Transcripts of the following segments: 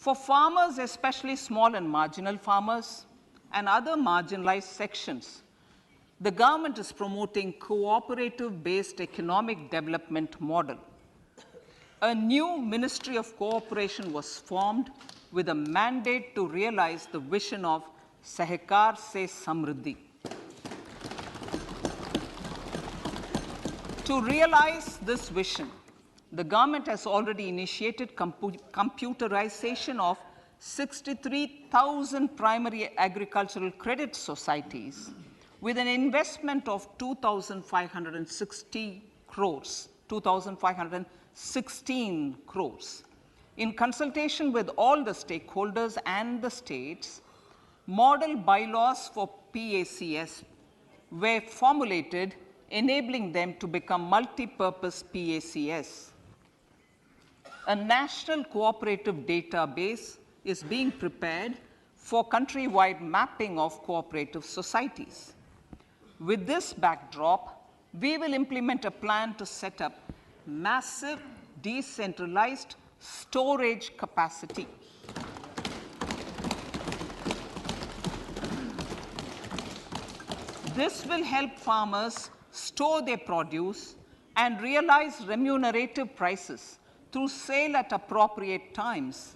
For farmers, especially small and marginal farmers and other marginalized sections, the government is promoting cooperative-based economic development model. A new Ministry of Cooperation was formed with a mandate to realize the vision of Sahakar Se Samriddhi. To realize this vision, the government has already initiated computerization of 63,000 primary agricultural credit societies with an investment of 2,560 crores, 2,516 crores. In consultation with all the stakeholders and the states, model bylaws for PACS were formulated, enabling them to become multi-purpose PACS. A national cooperative database is being prepared for countrywide mapping of cooperative societies. With this backdrop, we will implement a plan to set up massive decentralized storage capacity. This will help farmers store their produce and realize remunerative prices through sale at appropriate times.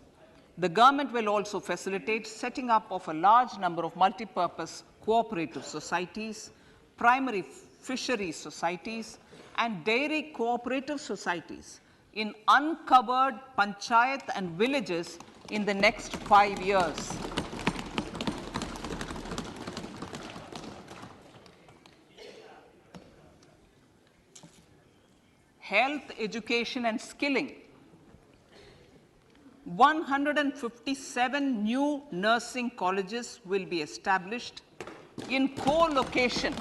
The government will also facilitate setting up of a large number of multipurpose cooperative societies, primary fishery societies, and dairy cooperative societies in uncovered panchayat and villages in the next 5 years. Health, education, and skilling. 157 new nursing colleges will be established in co-location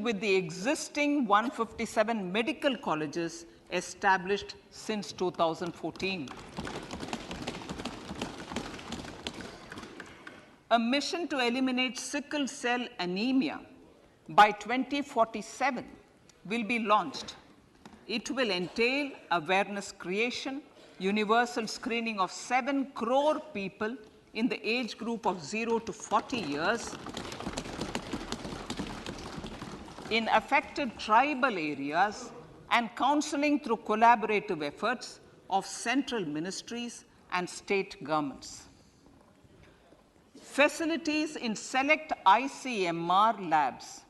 with the existing 157 medical colleges established since 2014. A mission to eliminate sickle cell anemia by 2047 will be launched. It will entail awareness creation, universal screening of 7 crore people in the age group of 0 to 40 years in affected tribal areas, and counseling through collaborative efforts of central ministries and state governments. Facilities in select ICMR labs,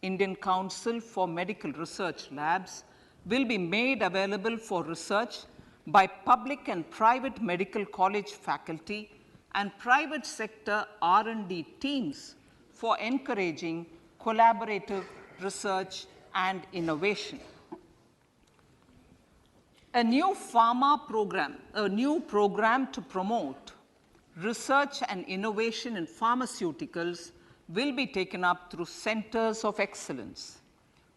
Indian Council for Medical Research Labs, will be made available for research by public and private medical college faculty and private sector R&D teams for encouraging collaborative research and innovation. A new program to promote research and innovation in pharmaceuticals will be taken up through centers of excellence.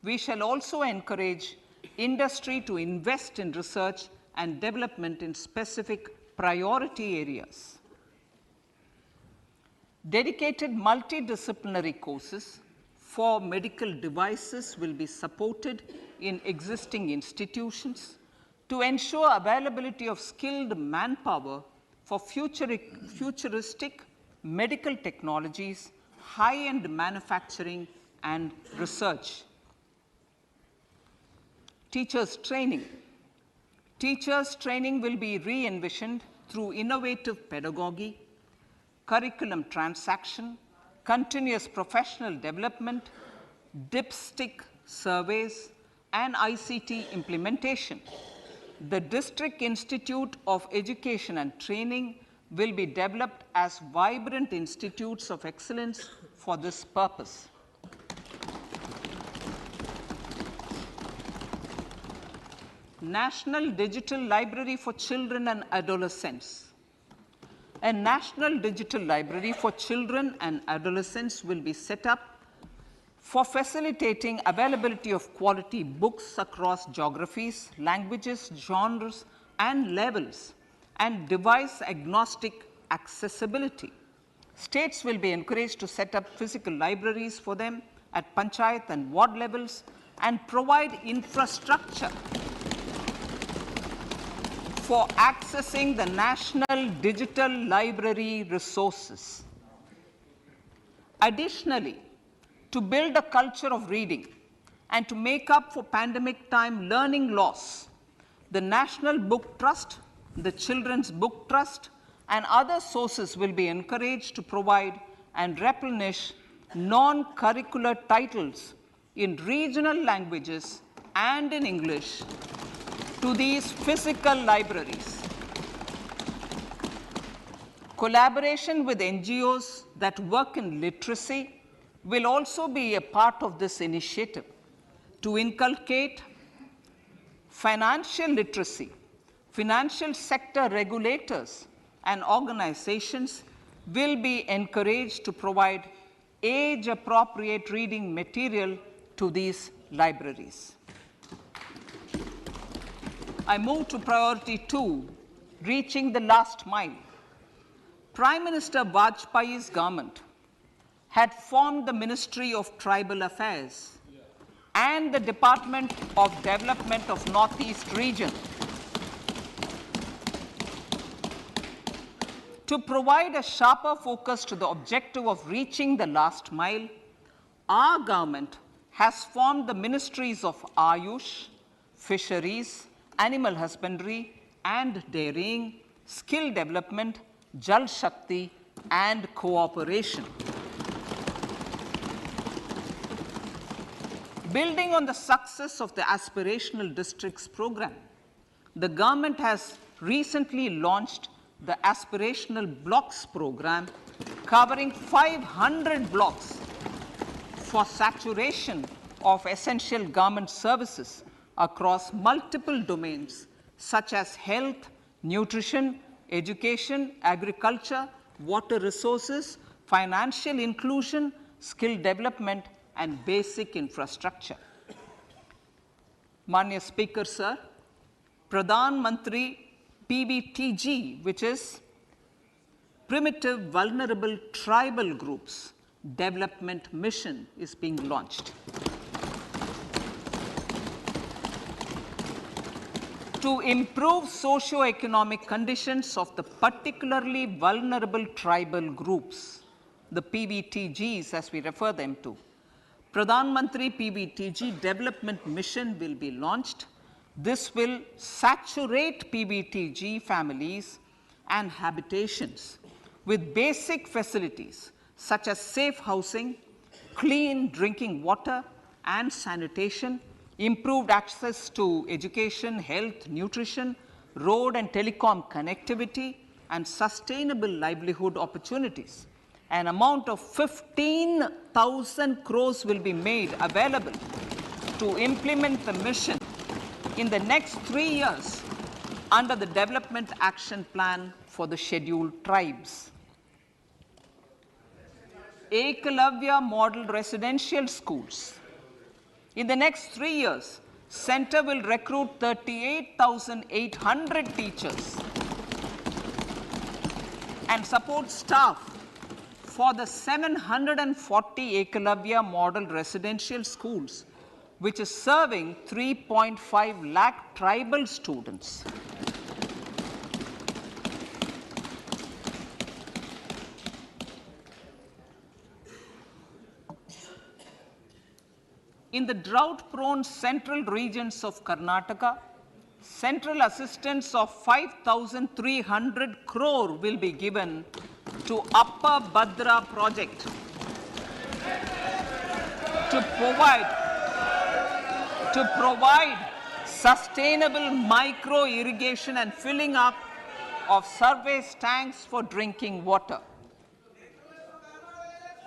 We shall also encourage industry to invest in research and development in specific priority areas. Dedicated multidisciplinary courses for medical devices will be supported in existing institutions to ensure availability of skilled manpower for futuristic medical technologies, high-end manufacturing, and research. Teachers' training. Teachers' training will be re-envisioned through innovative pedagogy, curriculum transaction, continuous professional development, dipstick surveys, and ICT implementation. The District Institute of Education and Training will be developed as vibrant institutes of excellence for this purpose. National Digital Library for Children and Adolescents. A National Digital Library for Children and Adolescents will be set up for facilitating availability of quality books across geographies, languages, genres, and levels, and device-agnostic accessibility. States will be encouraged to set up physical libraries for them at panchayat and ward levels and provide infrastructure for accessing the National Digital Library resources. Additionally, to build a culture of reading and to make up for pandemic time learning loss, the National Book Trust, the Children's Book Trust, and other sources will be encouraged to provide and replenish non-curricular titles in regional languages and in English to these physical libraries. Collaboration with NGOs that work in literacy will also be a part of this initiative to inculcate financial literacy. Financial sector regulators and organizations will be encouraged to provide age-appropriate reading material to these libraries. I move to priority 2, reaching the last mile. Prime Minister Vajpayee's government had formed the Ministry of Tribal Affairs and the Department of Development of Northeast Region to provide a sharper focus to the objective of reaching the last mile. Our government has formed the ministries of Ayush, Fisheries, Animal Husbandry and Dairying, Skill Development, Jal Shakti and Cooperation. Building on the success of the Aspirational Districts program, the government has recently launched the Aspirational Blocks program, covering 500 blocks for saturation of essential government services across multiple domains such as health, nutrition, education, agriculture, water resources, financial inclusion, skill development, and basic infrastructure. Manya Speaker, sir, Pradhan Mantri PBTG, which is Primitive Vulnerable Tribal Groups Development Mission, is being launched. To improve socio-economic conditions of the particularly vulnerable tribal groups, the PBTGs as we refer them to, Pradhan Mantri PBTG Development Mission will be launched. This will saturate PBTG families and habitations with basic facilities such as safe housing, clean drinking water and sanitation, improved access to education, health, nutrition, road and telecom connectivity, and sustainable livelihood opportunities. An amount of 15,000 crores will be made available to implement the mission in the next 3 years under the Development Action Plan for the Scheduled Tribes. Ekalavya Model Residential Schools. In the next 3 years, Center will recruit 38,800 teachers and support staff for the 740 Ekalavya Model Residential Schools, which is serving 3.5 lakh tribal students. In the drought-prone central regions of Karnataka, central assistance of 5,300 crore will be given to Upper Bhadra project to provide sustainable micro irrigation and filling up of surface tanks for drinking water.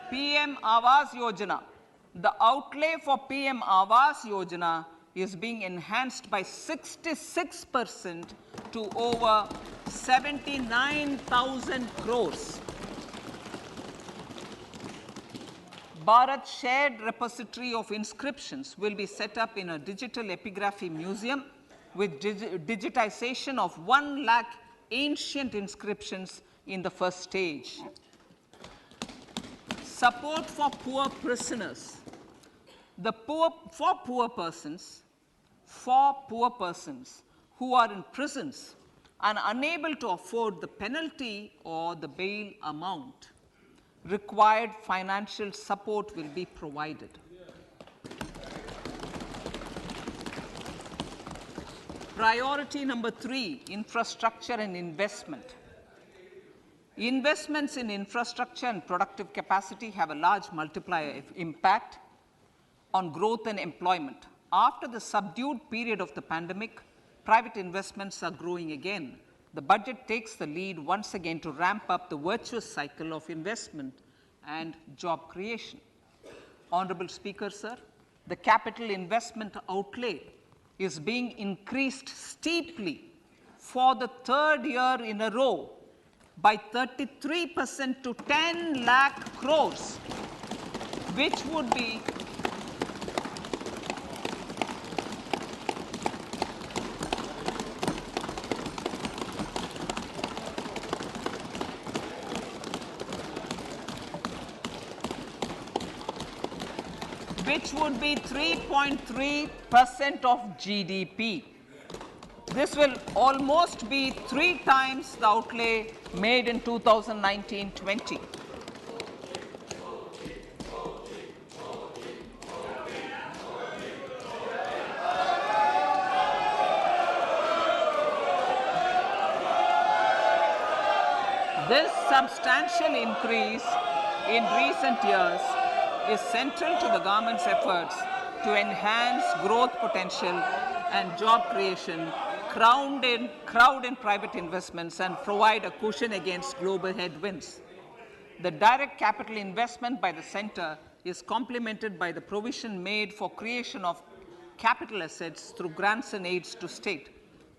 PM Awas Yojana. The outlay for PM Awas Yojana is being enhanced by 66% to over 79,000 crores. Bharat Shared Repository of Inscriptions will be set up in a digital epigraphy museum with digitization of 1 lakh ancient inscriptions in the first stage. Support for poor prisoners. For poor persons who are in prisons, and unable to afford the penalty or the bail amount, required financial support will be provided. Priority number 3, infrastructure and investment. Investments in infrastructure and productive capacity have a large multiplier impact on growth and employment. After the subdued period of the pandemic, private investments are growing again. The budget takes the lead once again to ramp up the virtuous cycle of investment and job creation. Honorable Speaker, sir, the capital investment outlay is being increased steeply for the 3rd year in a row by 33% to 10 lakh crores, which would be which would be 3.3% of GDP. This will almost be 3 times the outlay made in 2019-20. This substantial increase in recent years is central to the government's efforts to enhance growth potential and job creation, crowd in private investments, and provide a cushion against global headwinds. The direct capital investment by the center is complemented by the provision made for creation of capital assets through grants and aids to state.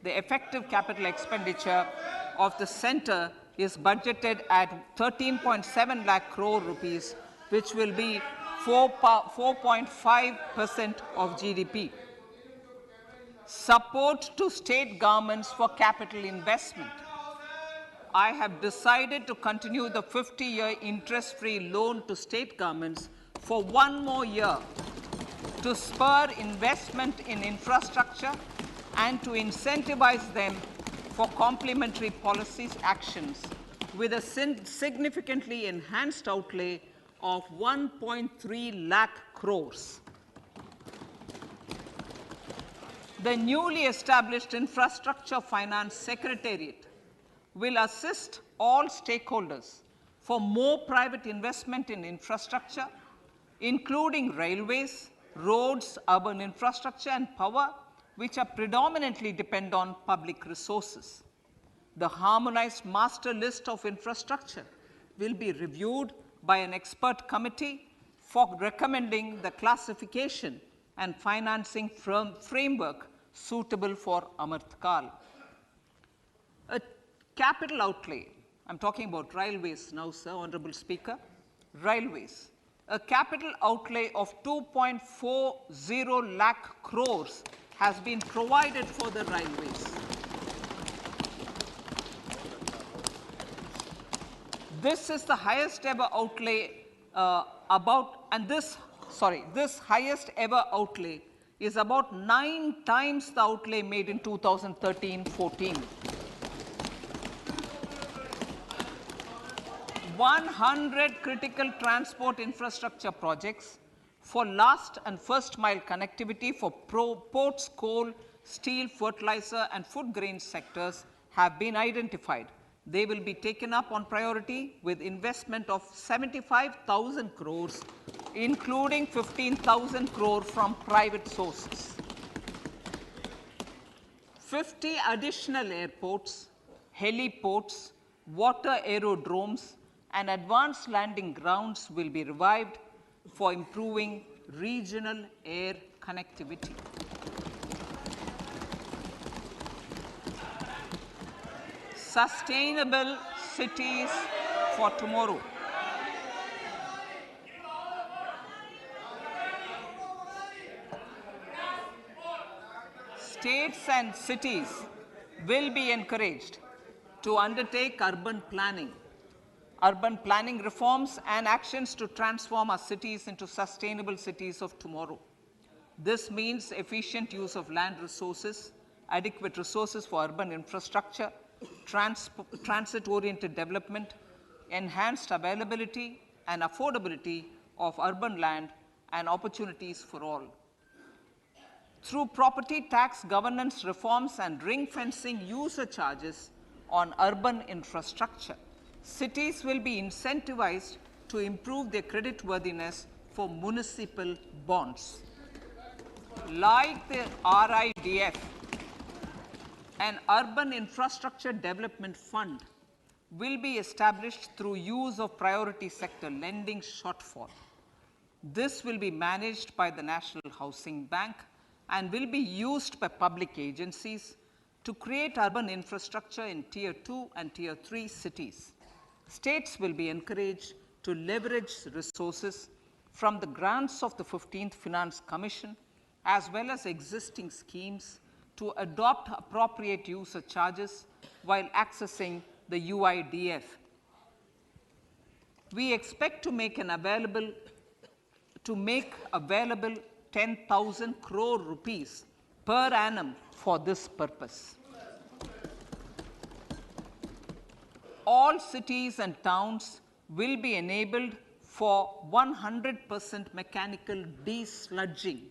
The effective capital expenditure of the center is budgeted at 13.7 lakh crore rupees, which will be 4.5% of GDP. Support to state governments for capital investment. I have decided to continue the 50-year interest-free loan to state governments for 1 more year to spur investment in infrastructure and to incentivize them for complementary policies actions with a significantly enhanced outlay of 1.3 lakh crores. The newly established Infrastructure Finance Secretariat will assist all stakeholders for more private investment in infrastructure, including railways, roads, urban infrastructure, and power, which are predominantly depend on public resources. The harmonized master list of infrastructure will be reviewed by an expert committee for recommending the classification and financing framework suitable for Amartkal. A capital outlay, I'm talking about railways now, sir, Honorable Speaker, railways. A capital outlay of 2.40 lakh crores has been provided for the railways. This is the highest ever outlay this highest ever outlay is about 9 times the outlay made in 2013-14. 100 critical transport infrastructure projects for last and first mile connectivity for ports, coal, steel, fertilizer, and food grain sectors have been identified. They will be taken up on priority with investment of 75,000 crores, including 15,000 crore from private sources. 50 additional airports, heliports, water aerodromes, and advanced landing grounds will be revived for improving regional air connectivity. Sustainable cities for tomorrow. States and cities will be encouraged to undertake urban planning reforms and actions to transform our cities into sustainable cities of tomorrow. This means efficient use of land resources, adequate resources for urban infrastructure, transit-oriented development, enhanced availability and affordability of urban land, and opportunities for all. Through property tax governance reforms and ring-fencing user charges on urban infrastructure, cities will be incentivized to improve their creditworthiness for municipal bonds. Like the RIDF, an urban infrastructure development fund will be established through use of priority sector lending shortfall. This will be managed by the National Housing Bank and will be used by public agencies to create urban infrastructure in Tier 2 and Tier 3 cities. States will be encouraged to leverage resources from the grants of the 15th Finance Commission as well as existing schemes to adopt appropriate user charges while accessing the UIDF. We expect to make available 10,000 crore rupees per annum for this purpose. All cities and towns will be enabled for 100% mechanical desludging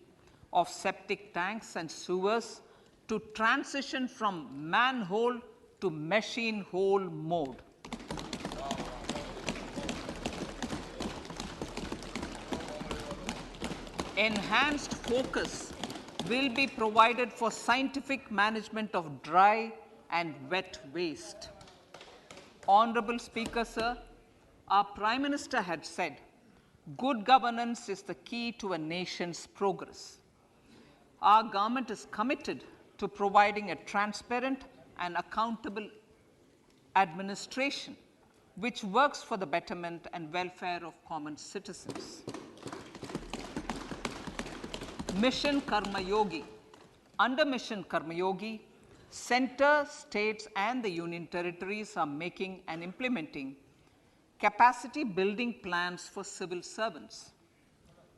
of septic tanks and sewers to transition from manhole to machine hole mode. Enhanced focus will be provided for scientific management of dry and wet waste. Honorable Speaker, sir, our Prime Minister had said, good governance is the key to a nation's progress. Our government is committed to providing a transparent and accountable administration which works for the betterment and welfare of common citizens. Mission Karma Yogi. Under Mission Karma Yogi, center, states and the union territories are making and implementing capacity building plans for civil servants.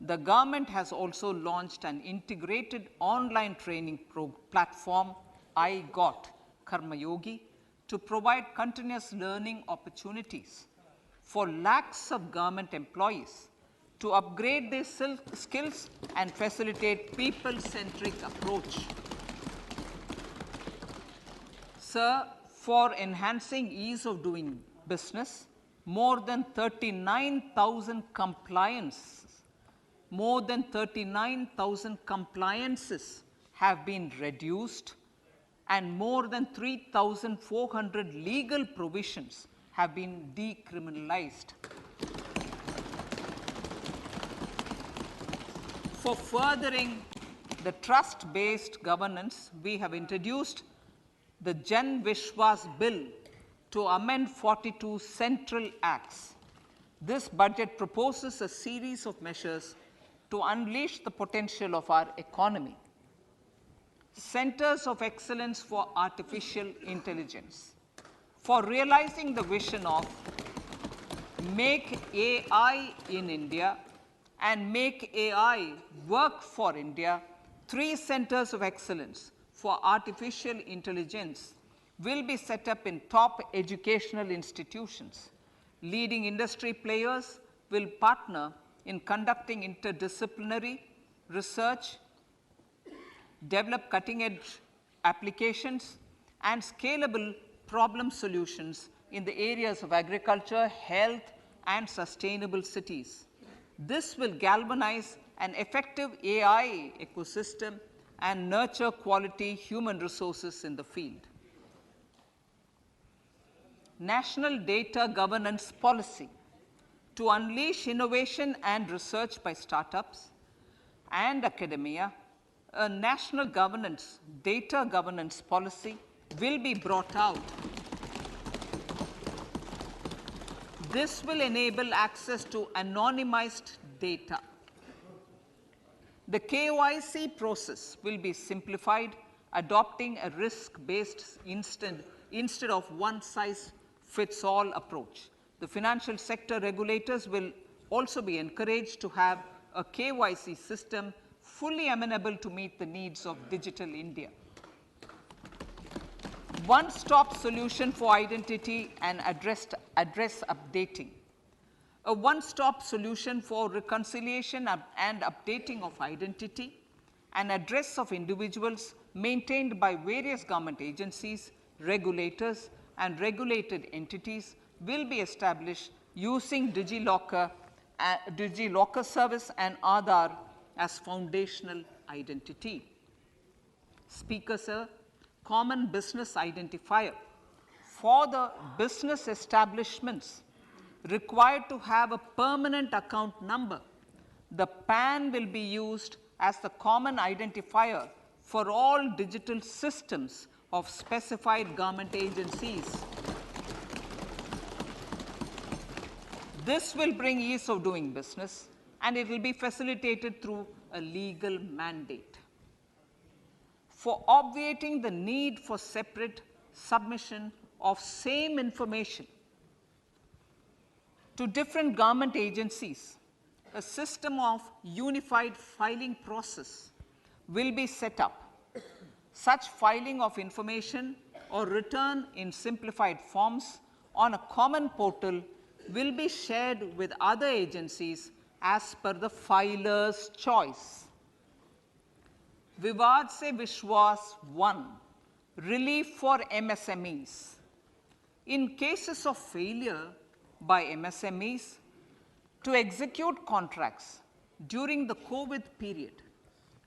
The government has also launched an integrated online training platform, I Got Karma Yogi, to provide continuous learning opportunities for lakhs of government employees to upgrade their skills and facilitate people-centric approach. Sir, for enhancing ease of doing business, more than 39,000 compliances have been reduced and more than 3,400 legal provisions have been decriminalized. For furthering the trust-based governance, we have introduced the Jan Vishwas Bill to amend 42 central acts. This budget proposes a series of measures to unleash the potential of our economy. Centers of Excellence for Artificial Intelligence. For realizing the vision of Make AI in India and Make AI Work for India, 3 centers of excellence for artificial intelligence will be set up in top educational institutions. Leading industry players will partner in conducting interdisciplinary research, develop cutting-edge applications, and scalable problem solutions in the areas of agriculture, health, and sustainable cities. This will galvanize an effective AI ecosystem and nurture quality human resources in the field. National Data Governance Policy. To unleash innovation and research by startups and academia, a national data governance policy will be brought out. This will enable access to anonymized data. The KYC process will be simplified, adopting a risk-based instead of one-size-fits-all approach. The financial sector regulators will also be encouraged to have a KYC system fully amenable to meet the needs of digital India. one-stop solution for identity and address updating. A one-stop solution for reconciliation and updating of identity and address of individuals maintained by various government agencies, regulators, and regulated entities will be established using DigiLocker service and Aadhaar as foundational identity. Speaker, sir, common business identifier. For the business establishments required to have a permanent account number, the PAN will be used as the common identifier for all digital systems of specified government agencies. This will bring ease of doing business, and it will be facilitated through a legal mandate. For obviating the need for separate submission of same information to different government agencies, a system of unified filing process will be set up. Such filing of information or return in simplified forms on a common portal will be shared with other agencies as per the filer's choice. Vivad se Vishwas 1, relief for MSMEs. In cases of failure by MSMEs to execute contracts during the COVID period,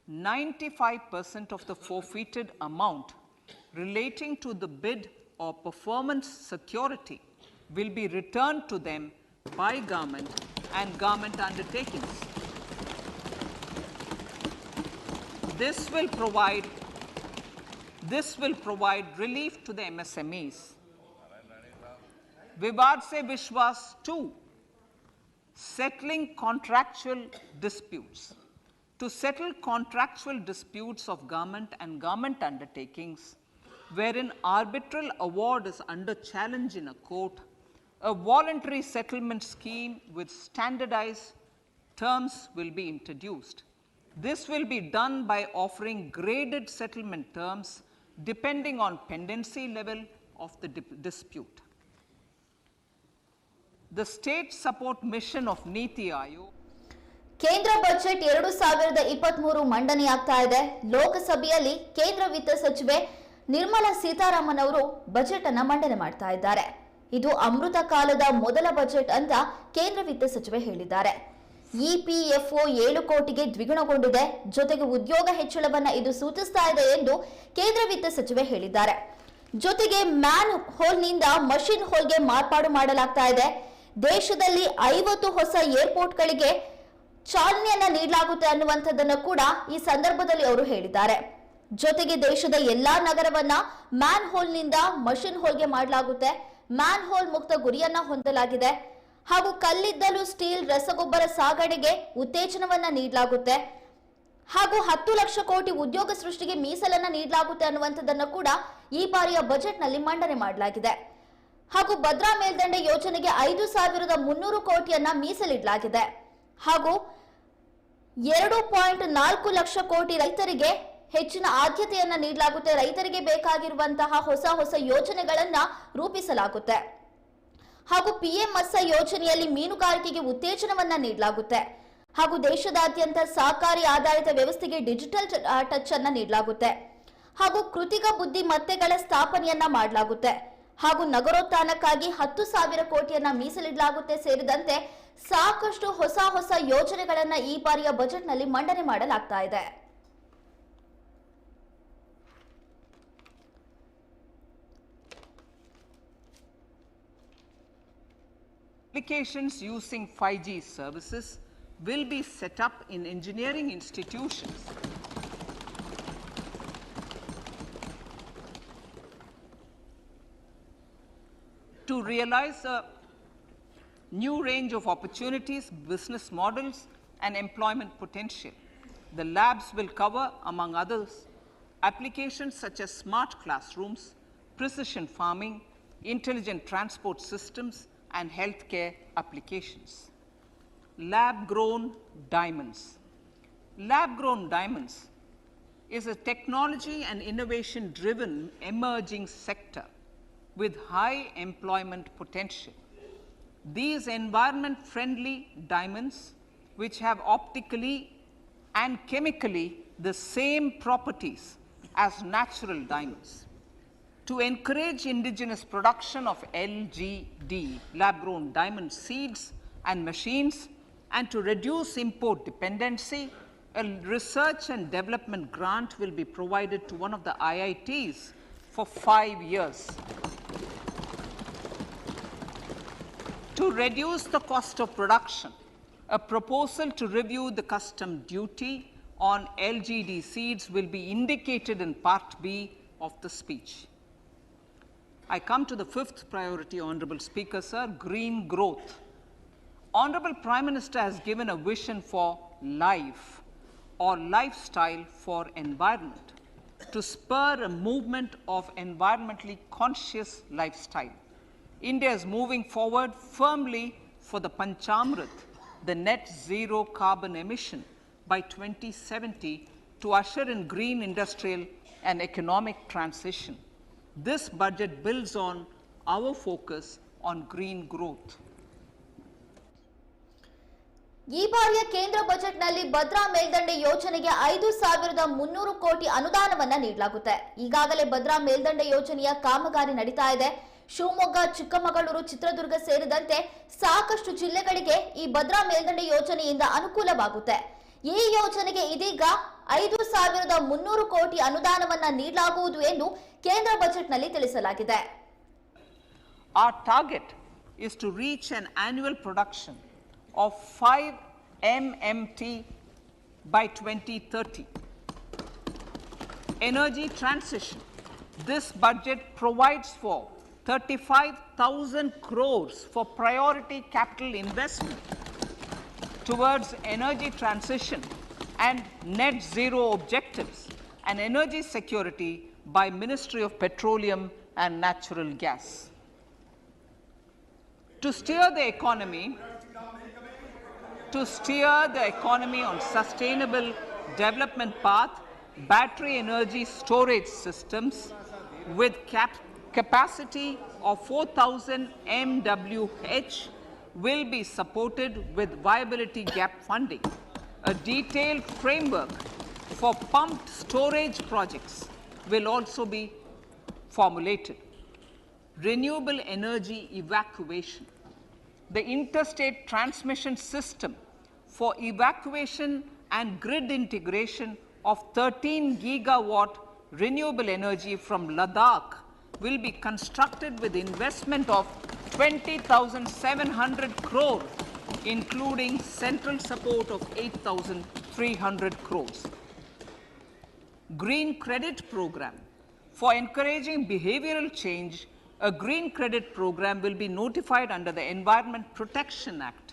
95% of the forfeited amount relating to the bid or performance security will be returned to them by government and government undertakings. This will provide relief to the MSMEs. Vivad se Vishwas 2, settling contractual disputes. To settle contractual disputes of government and government undertakings, wherein arbitral award is under challenge in a court, a voluntary settlement scheme with standardized terms will be introduced. This will be done by offering graded settlement terms depending on pendency level of the dispute. The state support mission of Niti Aayog. ಕೇಂದ್ರ budget 2023 ಮಂಡನೆಯಾಗ್ತಾ ಇದೆ. ಲೋಕಸಭೆಯಲ್ಲಿ ಕೇಂದ್ರ ವಿತ್ತ ಸಚಿವೆ ನಿರ್ಮಲಾ ಸೀತಾರಾಮನ್ ಅವರು budget ಅನ್ನು ಮಂಡನೆ ಮಾಡ್ತಾ ಇದ್ದಾರೆ. ಇದು ಅಮೃತ ಕಾಲದ ಮೊದಲ ಬಜೆಟ್ ಅಂತ ಕೇಂದ್ರ ವಿತ್ತ ಸಚಿವೆ ಹೇಳಿದ್ದಾರೆ. ಇಪಿಎಫ್ಒ 7 ಕೋಟಿಗೆ ದ್ವಿಗುಣಗೊಂಡಿದೆ. ಜೊತೆಗೆ ಉದ್ಯೋಗ ಹೆಚ್ಚಳವನ್ನ ಇದು ಸೂಚಿಸ್ತಾ ಇದೆ ಎಂದು ಕೇಂದ್ರ ವಿತ್ತ ಸಚಿವೆ ಹೇಳಿದ್ದಾರೆ. ಜೊತೆಗೆ ಮ್ಯಾನ್ ಹೋಲ್ನಿಂದ ಮಷಿನ್ ಹೋಲ್ಗೆ ಮಾರ್ಪಾಡು ಮಾಡಲಾಗ್ತಾ ಇದೆ. ದೇಶದಲ್ಲಿ 50 ಹೊಸ ಏರ್ಪೋರ್ಟ್ಗಳಿಗೆ ಚಾಲನೆಯನ್ನ ನೀಡಲಾಗುತ್ತೆ ಅನ್ನುವಂಥದ್ದನ್ನು ಕೂಡ ಈ ಸಂದರ್ಭದಲ್ಲಿ ಅವರು ಹೇಳಿದ್ದಾರೆ. ಜೊತೆಗೆ ದೇಶದ ಎಲ್ಲಾ ನಗರವನ್ನ ಮ್ಯಾನ್ ಹೋಲ್ನಿಂದ ಮಷಿನ್ ಹೋಲ್ಗೆ ಮಾಡಲಾಗುತ್ತೆ. ಮ್ಯಾನ್ ಹೋಲ್ ಮುಕ್ತ ಗುರಿಯನ್ನ ಹೊಂದಲಾಗಿದೆ. ಹಾಗೂ ಕಲ್ಲಿದ್ದಲು, ಸ್ಟೀಲ್, ರಸಗೊಬ್ಬರ ಸಾಗಣೆಗೆ ಉತ್ತೇಜನವನ್ನ ನೀಡಲಾಗುತ್ತೆ. ಹಾಗೂ 10 ಲಕ್ಷ ಕೋಟಿ ಉದ್ಯೋಗ ಸೃಷ್ಟಿಗೆ ಮೀಸಲನ್ನ ನೀಡಲಾಗುತ್ತೆ ಅನ್ನುವಂಥದ್ದನ್ನು ಕೂಡ ಈ ಬಾರಿಯ ಬಜೆಟ್ ನಲ್ಲಿ ಮಂಡನೆ ಮಾಡಲಾಗಿದೆ. ಹಾಗೂ ಭದ್ರಾ ಮೇಲ್ದಂಡೆ ಯೋಜನೆಗೆ 5300 ಕೋಟಿಯನ್ನ ಮೀಸಲಿಡಲಾಗಿದೆ. ಹಾಗೂ 2.4 ಲಕ್ಷ ಕೋಟಿ ರೈತರಿಗೆ ಹೆಚ್ಚಿನ ಆದ್ಯತೆಯನ್ನ ನೀಡಲಾಗುತ್ತೆ. ರೈತರಿಗೆ ಬೇಕಾಗಿರುವಂತಹ ಹೊಸ ಯೋಜನೆಗಳನ್ನ ರೂಪಿಸಲಾಗುತ್ತೆ. ಹಾಗೂ ಪಿಎಂ ಮತ್ಸ್ಯ ಯೋಜನೆಯಲ್ಲಿ ಮೀನುಗಾರಿಕೆಗೆ ಉತ್ತೇಜನವನ್ನ ನೀಡಲಾಗುತ್ತೆ. ಹಾಗೂ ದೇಶದಾದ್ಯಂತ ಸಹಕಾರಿ ಆಧಾರಿತ ವ್ಯವಸ್ಥೆಗೆ ಡಿಜಿಟಲ್ ಟಚ್ ಅನ್ನ ನೀಡಲಾಗುತ್ತೆ. ಹಾಗೂ ಕೃತಿಕ ಬುದ್ಧಿಮತ್ತೆಗಳ ಸ್ಥಾಪನೆಯನ್ನ ಮಾಡಲಾಗುತ್ತೆ. ಹಾಗೂ ನಗರೋತ್ಥಾನಕ್ಕಾಗಿ 10,000 ಕೋಟಿಯನ್ನ ಮೀಸಲಿಡಲಾಗುತ್ತೆ ಸೇರಿದಂತೆ ಸಾಕಷ್ಟು ಹೊಸ ಯೋಜನೆಗಳನ್ನ ಈ ಬಾರಿಯ ಬಜೆಟ್ ನಲ್ಲಿ ಮಂಡನೆ ಮಾಡಲಾಗ್ತಾ ಇದೆ. Applications using 5G services will be set up in engineering institutions. To realize a new range of opportunities, business models, and employment potential. The labs will cover, among others, applications such as smart classrooms, precision farming, intelligent transport systems, and healthcare applications. Lab-grown diamonds. Lab-grown diamonds is a technology and innovation driven emerging sector with high employment potential. These environment friendly diamonds, which have optically and chemically the same properties as natural diamonds. To encourage indigenous production of LGD, lab-grown diamond seeds and machines, and to reduce import dependency, a research and development grant will be provided to one of the IITs for 5 years. To reduce the cost of production, a proposal to review the custom duty on LGD seeds will be indicated in Part B of the speech. I come to the fifth priority, Honorable Speaker, sir, green growth. Honorable Prime Minister has given a vision for life or lifestyle for environment to spur a movement of environmentally conscious lifestyle. India is moving forward firmly for the Panchamrit, the net zero carbon emission by 2070 to usher in green industrial and economic transition. This budget builds on our focus on green growth. ಈ ಬಾರಿಯ ಕೇಂದ್ರ ಬಜೆಟ್ನಲ್ಲಿ ಭದ್ರಾ ಮೇಲ್ದಂಡೆ ಯೋಜನೆಗೆ 5,300 ಕೋಟಿ ಅನುದಾನವನ್ನ ನೀಡಲಾಗುತ್ತೆ. ಈಗಾಗಲೇ ಭದ್ರಾ ಮೇಲ್ದಂಡೆ ಯೋಜನೆಯ ಕಾಮಗಾರಿ ನಡೀತಾ ಇದೆ. ಶಿವಮೊಗ್ಗ, ಚಿಕ್ಕಮಗಳೂರು, ಚಿತ್ರದುರ್ಗ ಸೇರಿದಂತೆ ಸಾಕಷ್ಟು ಜಿಲ್ಲೆಗಳಿಗೆ ಈ ಭದ್ರಾ ಮೇಲ್ದಂಡೆ ಯೋಜನೆಯಿಂದ ಅನುಕೂಲವಾಗುತ್ತೆ. ಈ ಯೋಜನೆಗೆ ಇದೀಗ 5,300 ಕೋಟಿ ಅನುದಾನವನ್ನ ನೀಡಲಾಗುವುದು ಎಂದು ಕೇಂದ್ರ ಬಜೆಟ್ನಲ್ಲಿ ತಿಳಿಸಲಾಗಿದೆ. Our target is to reach an annual production of 5 MMT by 2030. Energy transition. This budget provides for 35,000 crores for priority capital investment towards energy transition and net zero objectives and energy security by Ministry of Petroleum and Natural Gas. To steer the economy on sustainable development path, battery energy storage systems with capacity of 4,000 MWh will be supported with viability gap funding. A detailed framework for pumped storage projects will also be formulated. Renewable energy evacuation. The interstate transmission system for evacuation and grid integration of 13 gigawatt renewable energy from Ladakh will be constructed with investment of 20,700 crore, including central support of 8,300 crores. Green credit program. For encouraging behavioral change, a green credit program will be notified under the Environment Protection Act.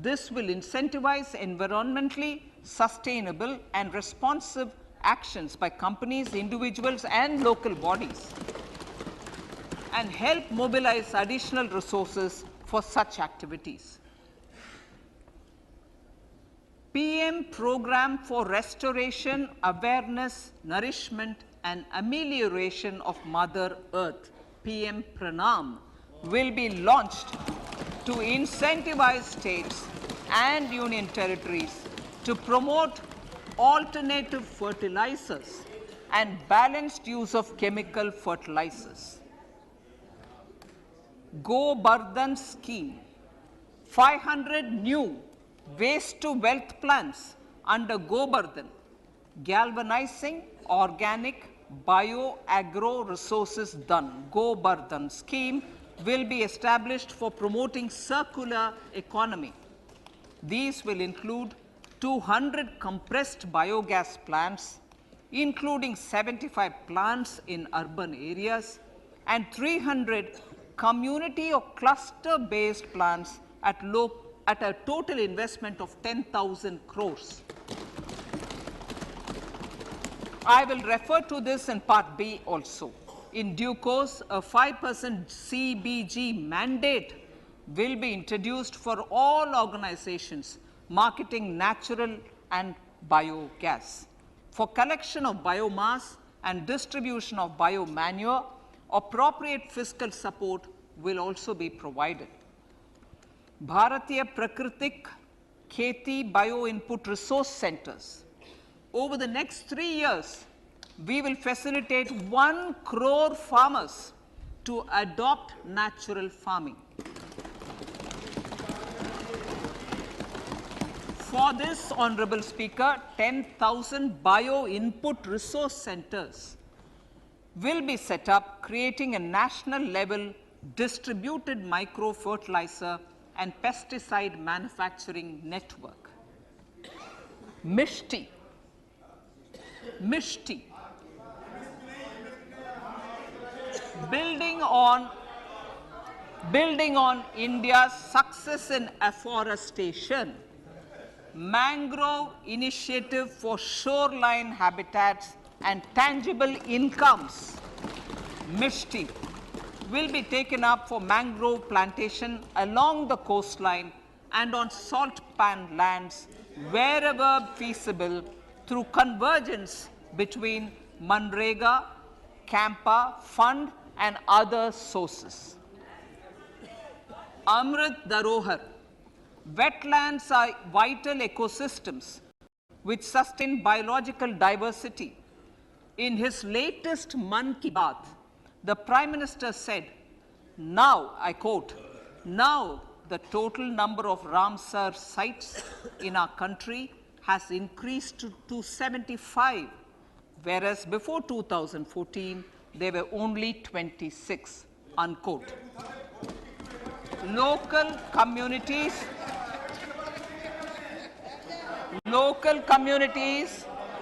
This will incentivize environmentally sustainable and responsive actions by companies, individuals, and local bodies, and help mobilize additional resources for such activities. PM Program for Restoration, Awareness, Nourishment, and Amelioration of Mother Earth, PM Pranam, will be launched to incentivize states and union territories to promote alternative fertilizers and balanced use of chemical fertilizers. Go Bardhan scheme. 500 new waste to wealth plants under Go Bardhan, galvanizing organic bio-agro resources done. Go Bardhan scheme will be established for promoting circular economy. These will include 200 compressed biogas plants, including 75 plants in urban areas, and 300 community or cluster-based plants at a total investment of 10,000 crores. I will refer to this in Part B also. In due course, a 5% CBG mandate will be introduced for all organizations marketing natural and biogas. For collection of biomass and distribution of biomanure, appropriate fiscal support will also be provided. Bharatiya Prakritik Kheti Bio Input Resource Centers. Over the next 3 years, we will facilitate 1 crore farmers to adopt natural farming. For this, Honorable Speaker, 10,000 bio input resource centers will be set up, creating a national level distributed micro fertilizer and pesticide manufacturing network. Mishti. Building on India's success in afforestation, mangrove initiative for shoreline habitats and tangible incomes, Mishti, will be taken up for mangrove plantation along the coastline and on salt pan lands wherever feasible through convergence between Manrega, Campa, Fund and other sources. Amrit Dharohar. Wetlands are vital ecosystems which sustain biological diversity. In his latest Mann Ki Baat, the Prime Minister said, now, I quote, now the total number of Ramsar sites in our country has increased to 75, whereas before 2014, there were only 26, unquote. Local communities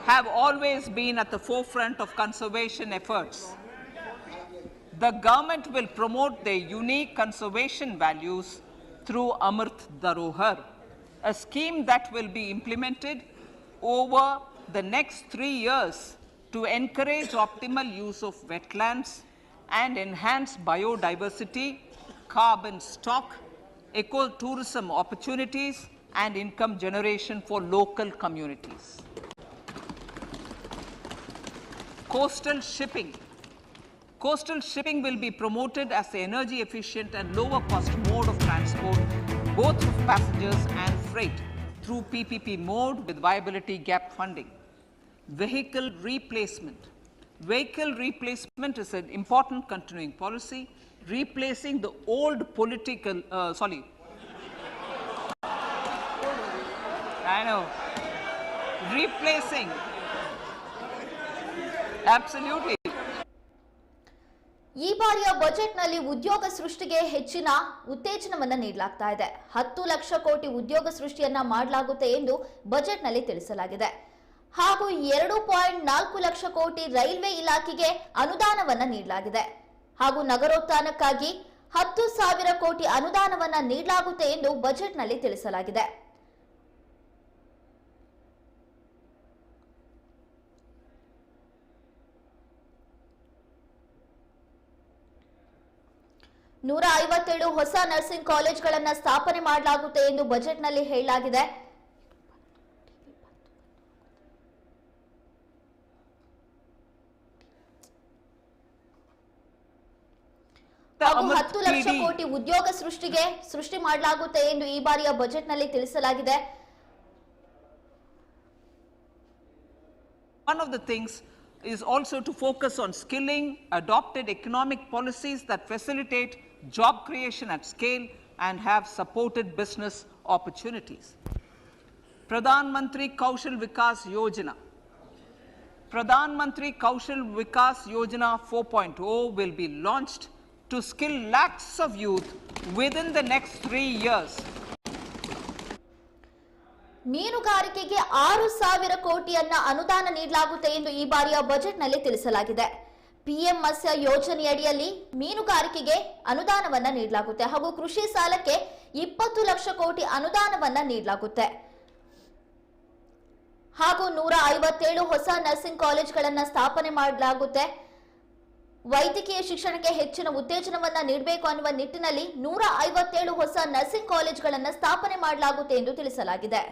have always been at the forefront of conservation efforts. The government will promote their unique conservation values through Amrit Dharohar, a scheme that will be implemented over the next 3 years to encourage optimal use of wetlands and enhance biodiversity, carbon stock, ecotourism opportunities, and income generation for local communities. Coastal shipping. Coastal shipping will be promoted as the energy efficient and lower cost mode of transport, both of passengers and freight, through PPP mode with viability gap funding. Vehicle replacement. Vehicle replacement is an important continuing policy, replacing the old political, replacing, absolutely. ಈ ಬಾರಿಯ ಬಜೆಟ್ನಲ್ಲಿ ಉದ್ಯೋಗ ಸೃಷ್ಟಿಗೆ ಹೆಚ್ಚಿನ ಉತ್ತೇಜನವನ್ನು ನೀಡಲಾಗ್ತಾ ಇದೆ. 10 ಲಕ್ಷ ಕೋಟಿ ಉದ್ಯೋಗ ಸೃಷ್ಟಿಯನ್ನ ಮಾಡಲಾಗುತ್ತೆ ಎಂದು ಬಜೆಟ್ನಲ್ಲಿ ತಿಳಿಸಲಾಗಿದೆ. ಹಾಗೂ 2.4 ಲಕ್ಷ ಕೋಟಿ ರೈಲ್ವೆ ಇಲಾಖೆಗೆ ಅನುದಾನವನ್ನ ನೀಡಲಾಗಿದೆ. ಹಾಗೂ ನಗರೋತ್ಥಾನಕ್ಕಾಗಿ 10,000 ಕೋಟಿ ಅನುದಾನವನ್ನ ನೀಡಲಾಗುತ್ತೆ ಎಂದು ಬಜೆಟ್ನಲ್ಲಿ ತಿಳಿಸಲಾಗಿದೆ. ನೂರ 57 ಹೊಸ ನರ್ಸಿಂಗ್ ಕಾಲೇಜ್ಗಳನ್ನು ಸ್ಥಾಪನೆ ಮಾಡಲಾಗುತ್ತೆ ಎಂದು ಬಜೆಟ್ನಲ್ಲಿ ಹೇಳಲಾಗಿದೆ. ಹಾಗೂ 10 ಲಕ್ಷ ಕೋಟಿ ಉದ್ಯೋಗ ಸೃಷ್ಟಿ ಮಾಡಲಾಗುತ್ತೆ ಎಂದು ಈ ಬಾರಿಯ ಬಜೆಟ್ನಲ್ಲಿ ತಿಳಿಸಲಾಗಿದೆ. One of the things is also to focus on skilling, adopted economic policies that facilitate job creation at scale and have supported business opportunities. Pradhan Mantri Kaushal Vikas Yojana. Pradhan Mantri Kaushal Vikas Yojana 4.0 will be launched to skill lakhs of youth within the next 3 years. ಮೀನುಗಾರಿಕೆಗೆ 6,000 ಕೋಟಿಯನ್ನ ಅನುದಾನ ನೀಡಲಾಗುತ್ತೆ ಎಂದು ಈ ಬಾರಿಯ ಬಜೆಟ್ನಲ್ಲಿ ತಿಳಿಸಲಾಗಿದೆ. PM ಮತ್ಸ್ಯ ಯೋಜನೆಯಡಿಯಲ್ಲಿ ಮೀನುಗಾರಿಕೆಗೆ ಅನುದಾನವನ್ನ ನೀಡಲಾಗುತ್ತೆ ಹಾಗೂ ಕೃಷಿ ಸಾಲಕ್ಕೆ 20 ಲಕ್ಷ ಕೋಟಿ ಅನುದಾನವನ್ನ ನೀಡಲಾಗುತ್ತೆ. ಹಾಗೂ 157 ಹೊಸ ನರ್ಸಿಂಗ್ ಕಾಲೇಜ್ಗಳನ್ನು ಸ್ಥಾಪನೆ ಮಾಡಲಾಗುತ್ತೆ. ವೈದ್ಯಕೀಯ ಶಿಕ್ಷಣಕ್ಕೆ ಹೆಚ್ಚಿನ ಉತ್ತೇಜನವನ್ನ ನೀಡಬೇಕು ಅನ್ನುವ ನಿಟ್ಟಿನಲ್ಲಿ 157 ಹೊಸ ನರ್ಸಿಂಗ್ ಕಾಲೇಜ್ಗಳನ್ನು ಸ್ಥಾಪನೆ ಮಾಡಲಾಗುತ್ತೆ ಎಂದು ತಿಳಿಸಲಾಗಿದೆ.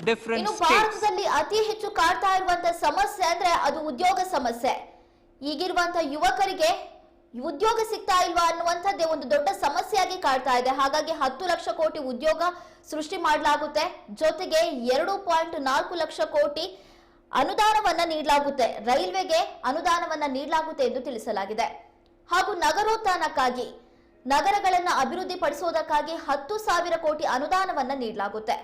different ಇನ್ನು states. ಭಾರತದಲ್ಲಿ ಅತಿ ಹೆಚ್ಚು ಕಾಡ್ತಾ ಇರುವಂತ ಸಮಸ್ಯೆ ಅಂದ್ರೆ ಅದು ಉದ್ಯೋಗ ಸಮಸ್ಯೆ. ಈಗಿರುವಂತ ಯುವಕರಿಗೆ ಉದ್ಯೋಗ ಸಿಗ್ತಾ ಇಲ್ವಾ ಅನ್ನುವಂಥದ್ದೇ ಒಂದು ದೊಡ್ಡ ಸಮಸ್ಯೆಯಾಗಿ ಕಾಡ್ತಾ ಇದೆ. ಹಾಗಾಗಿ 10 ಲಕ್ಷ ಕೋಟಿ ಉದ್ಯೋಗ ಸೃಷ್ಟಿ ಮಾಡಲಾಗುತ್ತೆ. ಜೊತೆಗೆ 2.4 ಲಕ್ಷ ಕೋಟಿ ಅನುದಾನವನ್ನ ನೀಡಲಾಗುತ್ತೆ. ರೈಲ್ವೆಗೆ ಅನುದಾನವನ್ನ ನೀಡಲಾಗುತ್ತೆ ಎಂದು ತಿಳಿಸಲಾಗಿದೆ. ಹಾಗೂ ನಗರೋತ್ಥಾನಕ್ಕಾಗಿ ನಗರಗಳನ್ನ ಅಭಿವೃದ್ಧಿ ಪಡಿಸುವುದಕ್ಕಾಗಿ 10,000 ಕೋಟಿ ಅನುದಾನವನ್ನ ನೀಡಲಾಗುತ್ತೆ.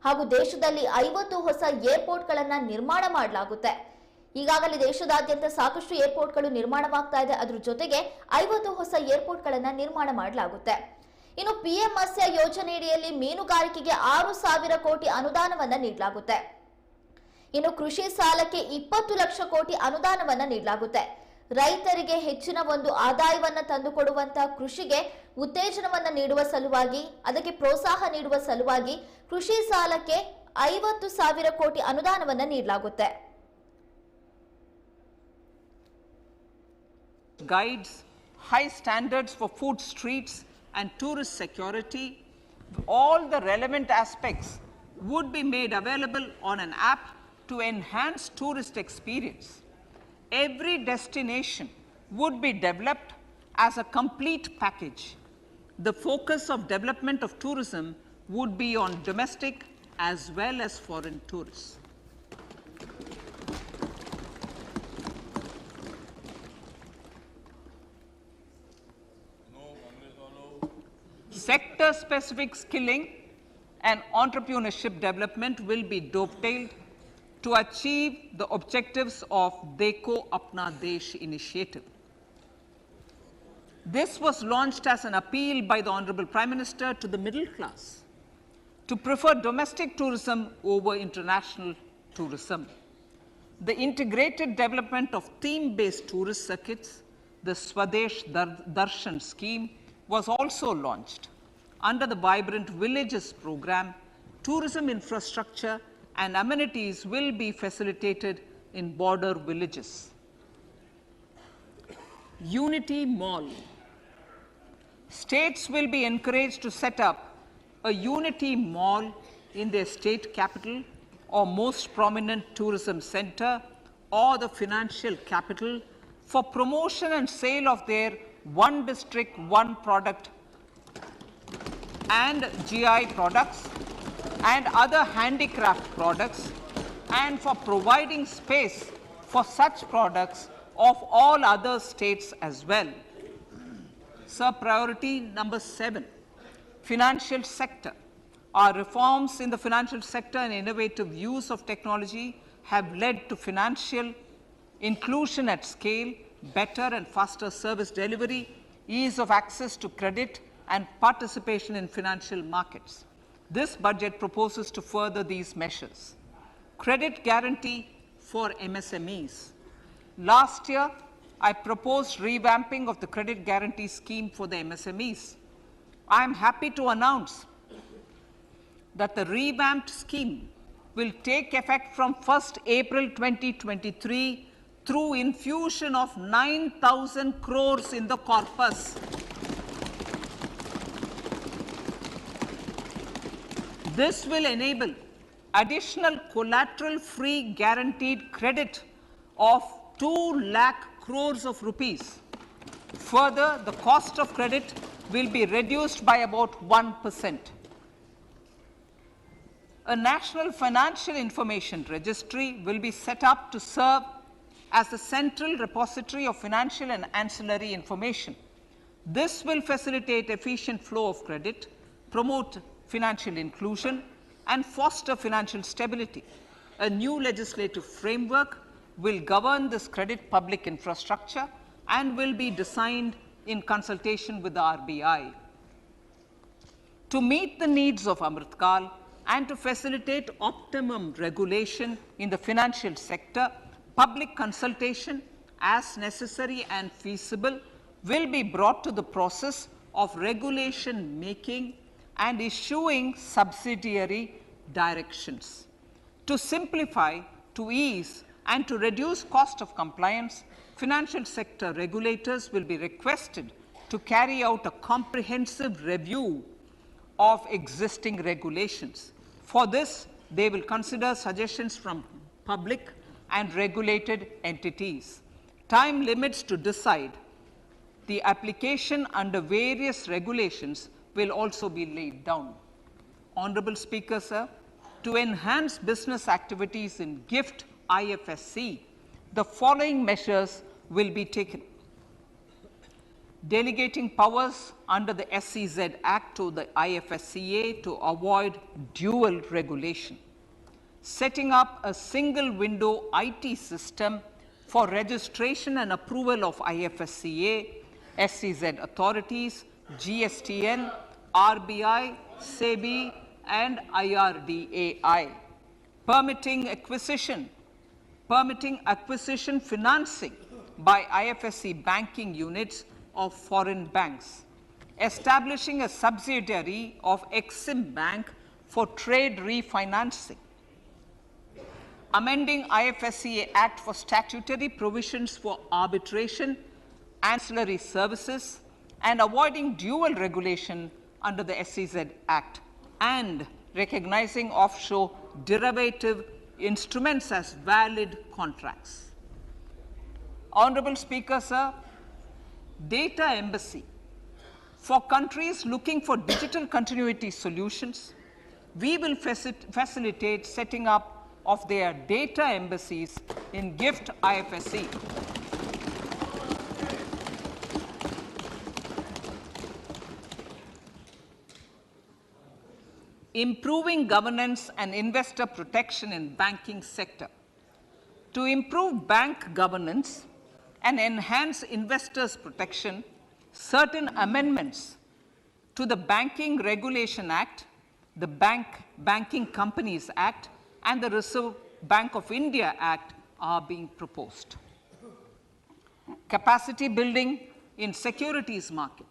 ಹಾಗೂ ದೇಶದಲ್ಲಿ 50 ಹೊಸ ಏರ್ಪೋರ್ಟ್ಗಳನ್ನ ನಿರ್ಮಾಣ ಮಾಡಲಾಗುತ್ತೆ. ಈಗಾಗಲೇ ದೇಶದಾದ್ಯಂತ ಸಾಕಷ್ಟು ಏರ್ಪೋರ್ಟ್ಗಳು ನಿರ್ಮಾಣವಾಗ್ತಾ ಇದೆ. ಅದ್ರ ಜೊತೆಗೆ 50 ಹೊಸ ಏರ್ಪೋರ್ಟ್ಗಳನ್ನ ನಿರ್ಮಾಣ ಮಾಡಲಾಗುತ್ತೆ. ಇನ್ನು ಪಿಎಂ ಮತ್ಸ್ಯ ಯೋಜನೆಯಡಿಯಲ್ಲಿ ಮೀನುಗಾರಿಕೆಗೆ 6,000 ಕೋಟಿ ಅನುದಾನವನ್ನ ನೀಡಲಾಗುತ್ತೆ. ಇನ್ನು ಕೃಷಿ ಸಾಲಕ್ಕೆ 20 ಲಕ್ಷ ಕೋಟಿ ಅನುದಾನವನ್ನ ನೀಡಲಾಗುತ್ತೆ. ರೈತರಿಗೆ ಹೆಚ್ಚಿನ ಒಂದು ಆದಾಯವನ್ನ ತಂದುಕೊಡುವಂತ ಕೃಷಿಗೆ ಉತ್ತೇಜನವನ್ನ ನೀಡುವ ಸಲುವಾಗಿ, ಅದಕ್ಕೆ ಪ್ರೋತ್ಸಾಹ ನೀಡುವ ಸಲುವಾಗಿ ಕೃಷಿ ಸಾಲಕ್ಕೆ 50,000 ಕೋಟಿ ಅನುದಾನವನ್ನ ನೀಡಲಾಗುತ್ತೆ. Guides, high standards for food streets and tourist security, all the relevant aspects would be made available on an app to enhance tourist experience. Every destination would be developed as a complete package. The focus of development of tourism would be on domestic as well as foreign tourists. Sector-specific skilling and entrepreneurship development will be dovetailed to achieve the objectives of Dekho Apna Desh initiative. This was launched as an appeal by the Honorable Prime Minister to the middle class to prefer domestic tourism over international tourism. The integrated development of theme-based tourist circuits, the Swadesh Darshan scheme, was also launched. Under the Vibrant Villages program, tourism infrastructure and amenities will be facilitated in border villages. Unity Mall. States will be encouraged to set up a Unity Mall in their state capital or most prominent tourism center or the financial capital for promotion and sale of their one district, one product and GI products and other handicraft products, and for providing space for such products of all other states as well. Sir, priority number 7, financial sector. Our reforms in the financial sector and innovative use of technology have led to financial inclusion at scale, better and faster service delivery, ease of access to credit, and participation in financial markets. This budget proposes to further these measures. Credit guarantee for MSMEs. Last year, I proposed revamping of the credit guarantee scheme for the MSMEs. I am happy to announce that the revamped scheme will take effect from 1st April 2023 through infusion of 9,000 crores in the corpus. This will enable additional collateral-free guaranteed credit of 2 lakh crores of rupees. Further, the cost of credit will be reduced by about 1%. A national financial information registry will be set up to serve as the central repository of financial and ancillary information. This will facilitate efficient flow of credit, promote financial inclusion, and foster financial stability. A new legislative framework will govern this credit public infrastructure and will be designed in consultation with the RBI. To meet the needs of Amritkal and to facilitate optimum regulation in the financial sector, public consultation, as necessary and feasible, will be brought to the process of regulation making and issuing subsidiary directions. To simplify, to ease, and to reduce cost of compliance, financial sector regulators will be requested to carry out a comprehensive review of existing regulations. For this, they will consider suggestions from public and regulated entities. Time limits to decide the application under various regulations will also be laid down. Honorable Speaker, sir, to enhance business activities in GIFT IFSC, the following measures will be taken. Delegating powers under the SEZ Act to the IFSCA to avoid dual regulation. Setting up a single window IT system for registration and approval of IFSCA, SEZ authorities, GSTN, RBI, SEBI, and IRDAI. Permitting acquisition financing by IFSC banking units of foreign banks. Establishing a subsidiary of Exim Bank for trade refinancing. Amending IFSCA Act for statutory provisions for arbitration, ancillary services, and avoiding dual regulation under the SEZ Act, and recognizing offshore derivative instruments as valid contracts. Honorable Speaker, sir, data embassy. For countries looking for digital continuity solutions, we will facilitate setting up of their data embassies in GIFT IFSC. Improving governance and investor protection in banking sector. To improve bank governance and enhance investors' protection, certain amendments to the Banking Regulation Act, the Banking Companies Act, and the Reserve Bank of India Act are being proposed. Capacity building in securities market.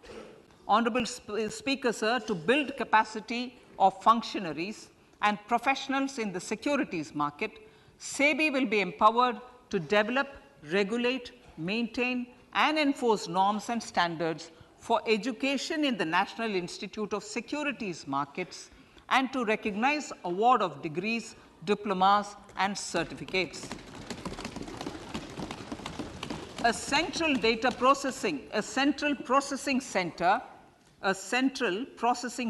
Honorable Speaker, sir, to build capacity of functionaries and professionals in the securities market, SEBI will be empowered to develop, regulate, maintain, and enforce norms and standards for education in the National Institute of Securities Markets and to recognize award of degrees, diplomas, and certificates. A central processing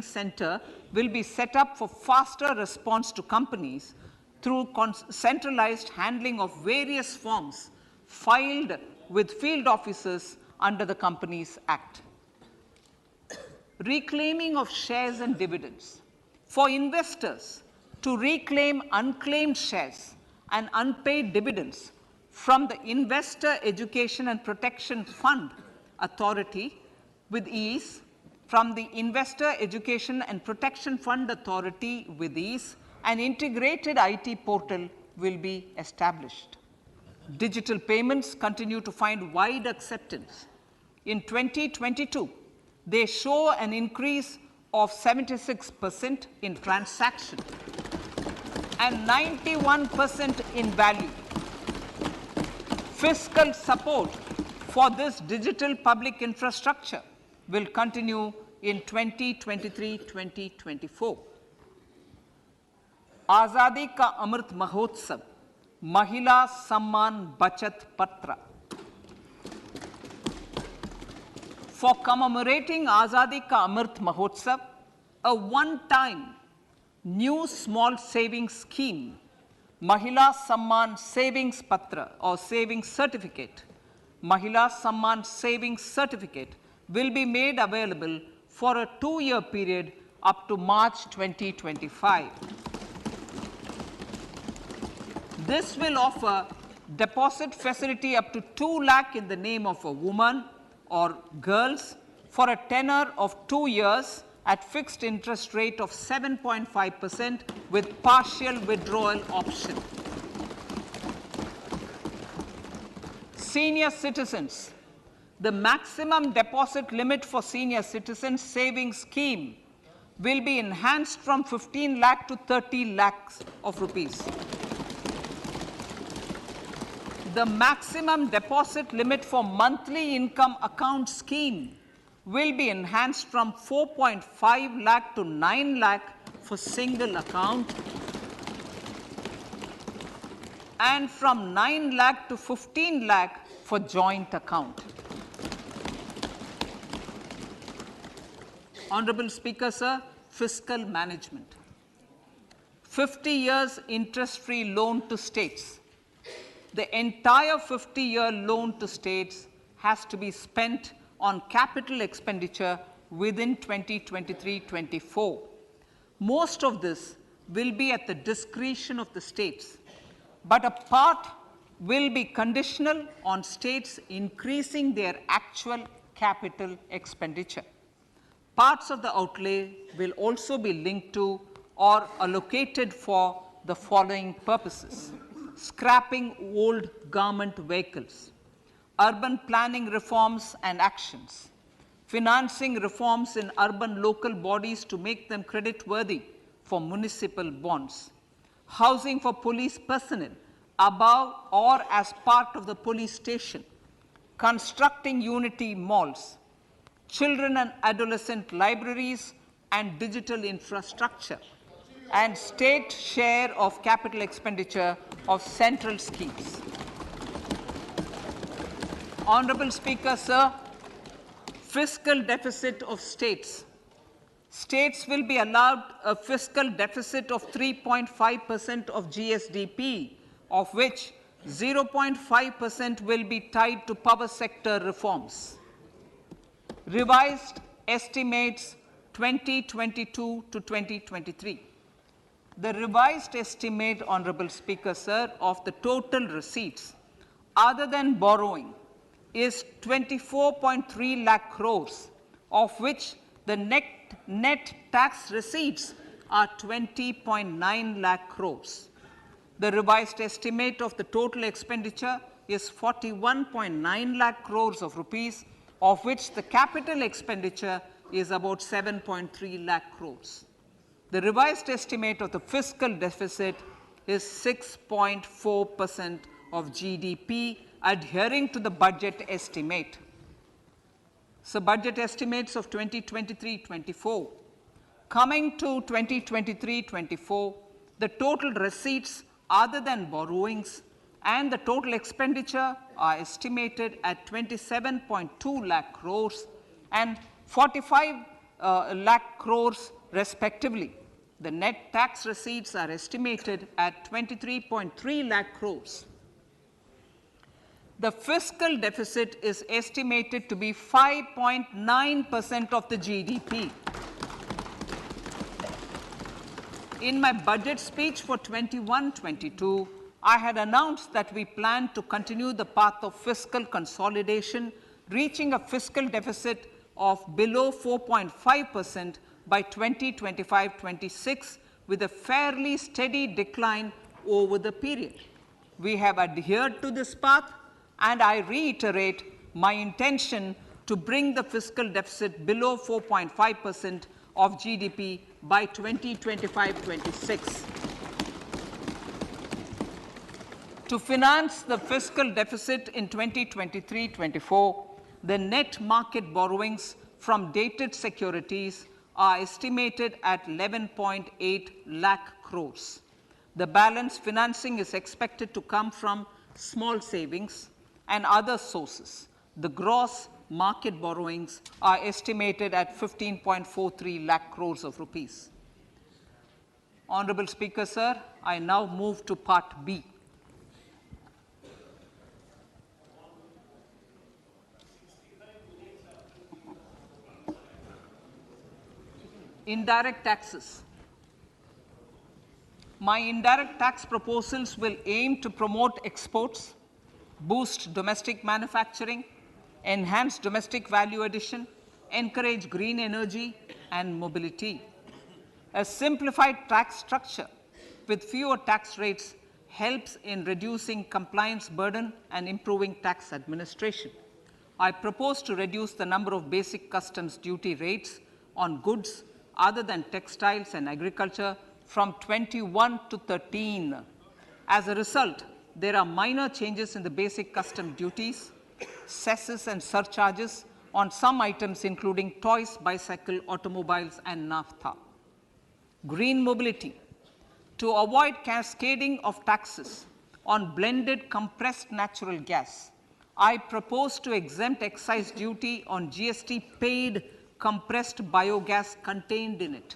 center will be set up for faster response to companies through centralized handling of various forms filed with field officers under the Companies Act. Reclaiming of shares and dividends. For investors to reclaim unclaimed shares and unpaid dividends from the Investor Education and Protection Fund Authority with ease, from the Investor Education and Protection Fund Authority with ease, an integrated IT portal will be established. Digital payments continue to find wide acceptance. In 2022, they show an increase of 76% in transaction and 91% in value. Fiscal support for this digital public infrastructure will continue in 2023-2024. Azadi Ka Amrit Mahotsav, Mahila Samman Bachat Patra. For commemorating Azadi Ka Amrit Mahotsav, a one-time new small savings scheme, Mahila Samman Savings Patra or Savings Certificate, Mahila Samman Savings Certificate will be made available for a 2-year period up to March 2025. This will offer deposit facility up to 2 lakh in the name of a woman or girls for a tenure of 2 years at fixed interest rate of 7.5% with partial withdrawal option. Senior citizens. The maximum deposit limit for senior citizens savings scheme will be enhanced from 15 lakh to 30 lakhs of rupees. The maximum deposit limit for monthly income account scheme will be enhanced from 4.5 lakh to 9 lakh for single account. and from 9 lakh to 15 lakh for joint account. Honorable Speaker, sir, fiscal management. 50 years interest-free loan to states. The entire 50-year loan to states has to be spent on capital expenditure within 2023-24. Most of this will be at the discretion of the states, but a part will be conditional on states increasing their actual capital expenditure. Parts of the outlay will also be linked to or allocated for the following purposes: scrapping old government vehicles, urban planning reforms and actions, financing reforms in urban local bodies to make them credit-worthy for municipal bonds, housing for police personnel above or as part of the police station, constructing unity malls, children and adolescent libraries and digital infrastructure, and state share of capital expenditure of central schemes. Honorable Speaker, sir, fiscal deficit of states. States will be allowed a fiscal deficit of 3.5% of GSDP, of which 0.5% will be tied to power sector reforms. Revised estimates 2022 to 2023. The revised estimate, Honorable Speaker, sir, of the total receipts other than borrowing is 24.3 lakh crores, of which the net tax receipts are 20.9 lakh crores. The revised estimate of the total expenditure is 41.9 lakh crores of rupees, of which the capital expenditure is about 7.3 lakh crores. The revised estimate of the fiscal deficit is 6.4% of GDP, adhering to the budget estimate. So budget estimates of 2023-24. Coming to 2023-24, the total receipts other than borrowings and the total expenditure are estimated at 27.2 lakh crores and 45 lakh crores respectively. The net tax receipts are estimated at 23.3 lakh crores. The fiscal deficit is estimated to be 5.9% of the GDP. In my budget speech for 21-22, I had announced that we plan to continue the path of fiscal consolidation, reaching a fiscal deficit of below 4.5% by 2025-26, with a fairly steady decline over the period. We have adhered to this path, and I reiterate my intention to bring the fiscal deficit below 4.5% of GDP by 2025-26. To finance the fiscal deficit in 2023-24, the net market borrowings from dated securities are estimated at 11.8 lakh crores. The balance financing is expected to come from small savings and other sources. The gross market borrowings are estimated at 15.43 lakh crores of rupees. Honorable Speaker, sir, I now move to Part B. Indirect taxes. My indirect tax proposals will aim to promote exports, boost domestic manufacturing, enhance domestic value addition, encourage green energy and mobility. A simplified tax structure with fewer tax rates helps in reducing compliance burden and improving tax administration. I propose to reduce the number of basic customs duty rates on goods other than textiles and agriculture from 21 to 13. As a result, there are minor changes in the basic custom duties, cesses and surcharges on some items including toys, bicycle, automobiles and naphtha. Green mobility. To avoid cascading of taxes, on blended compressed natural gas. I propose to exempt excise duty on GST paid compressed biogas contained in it.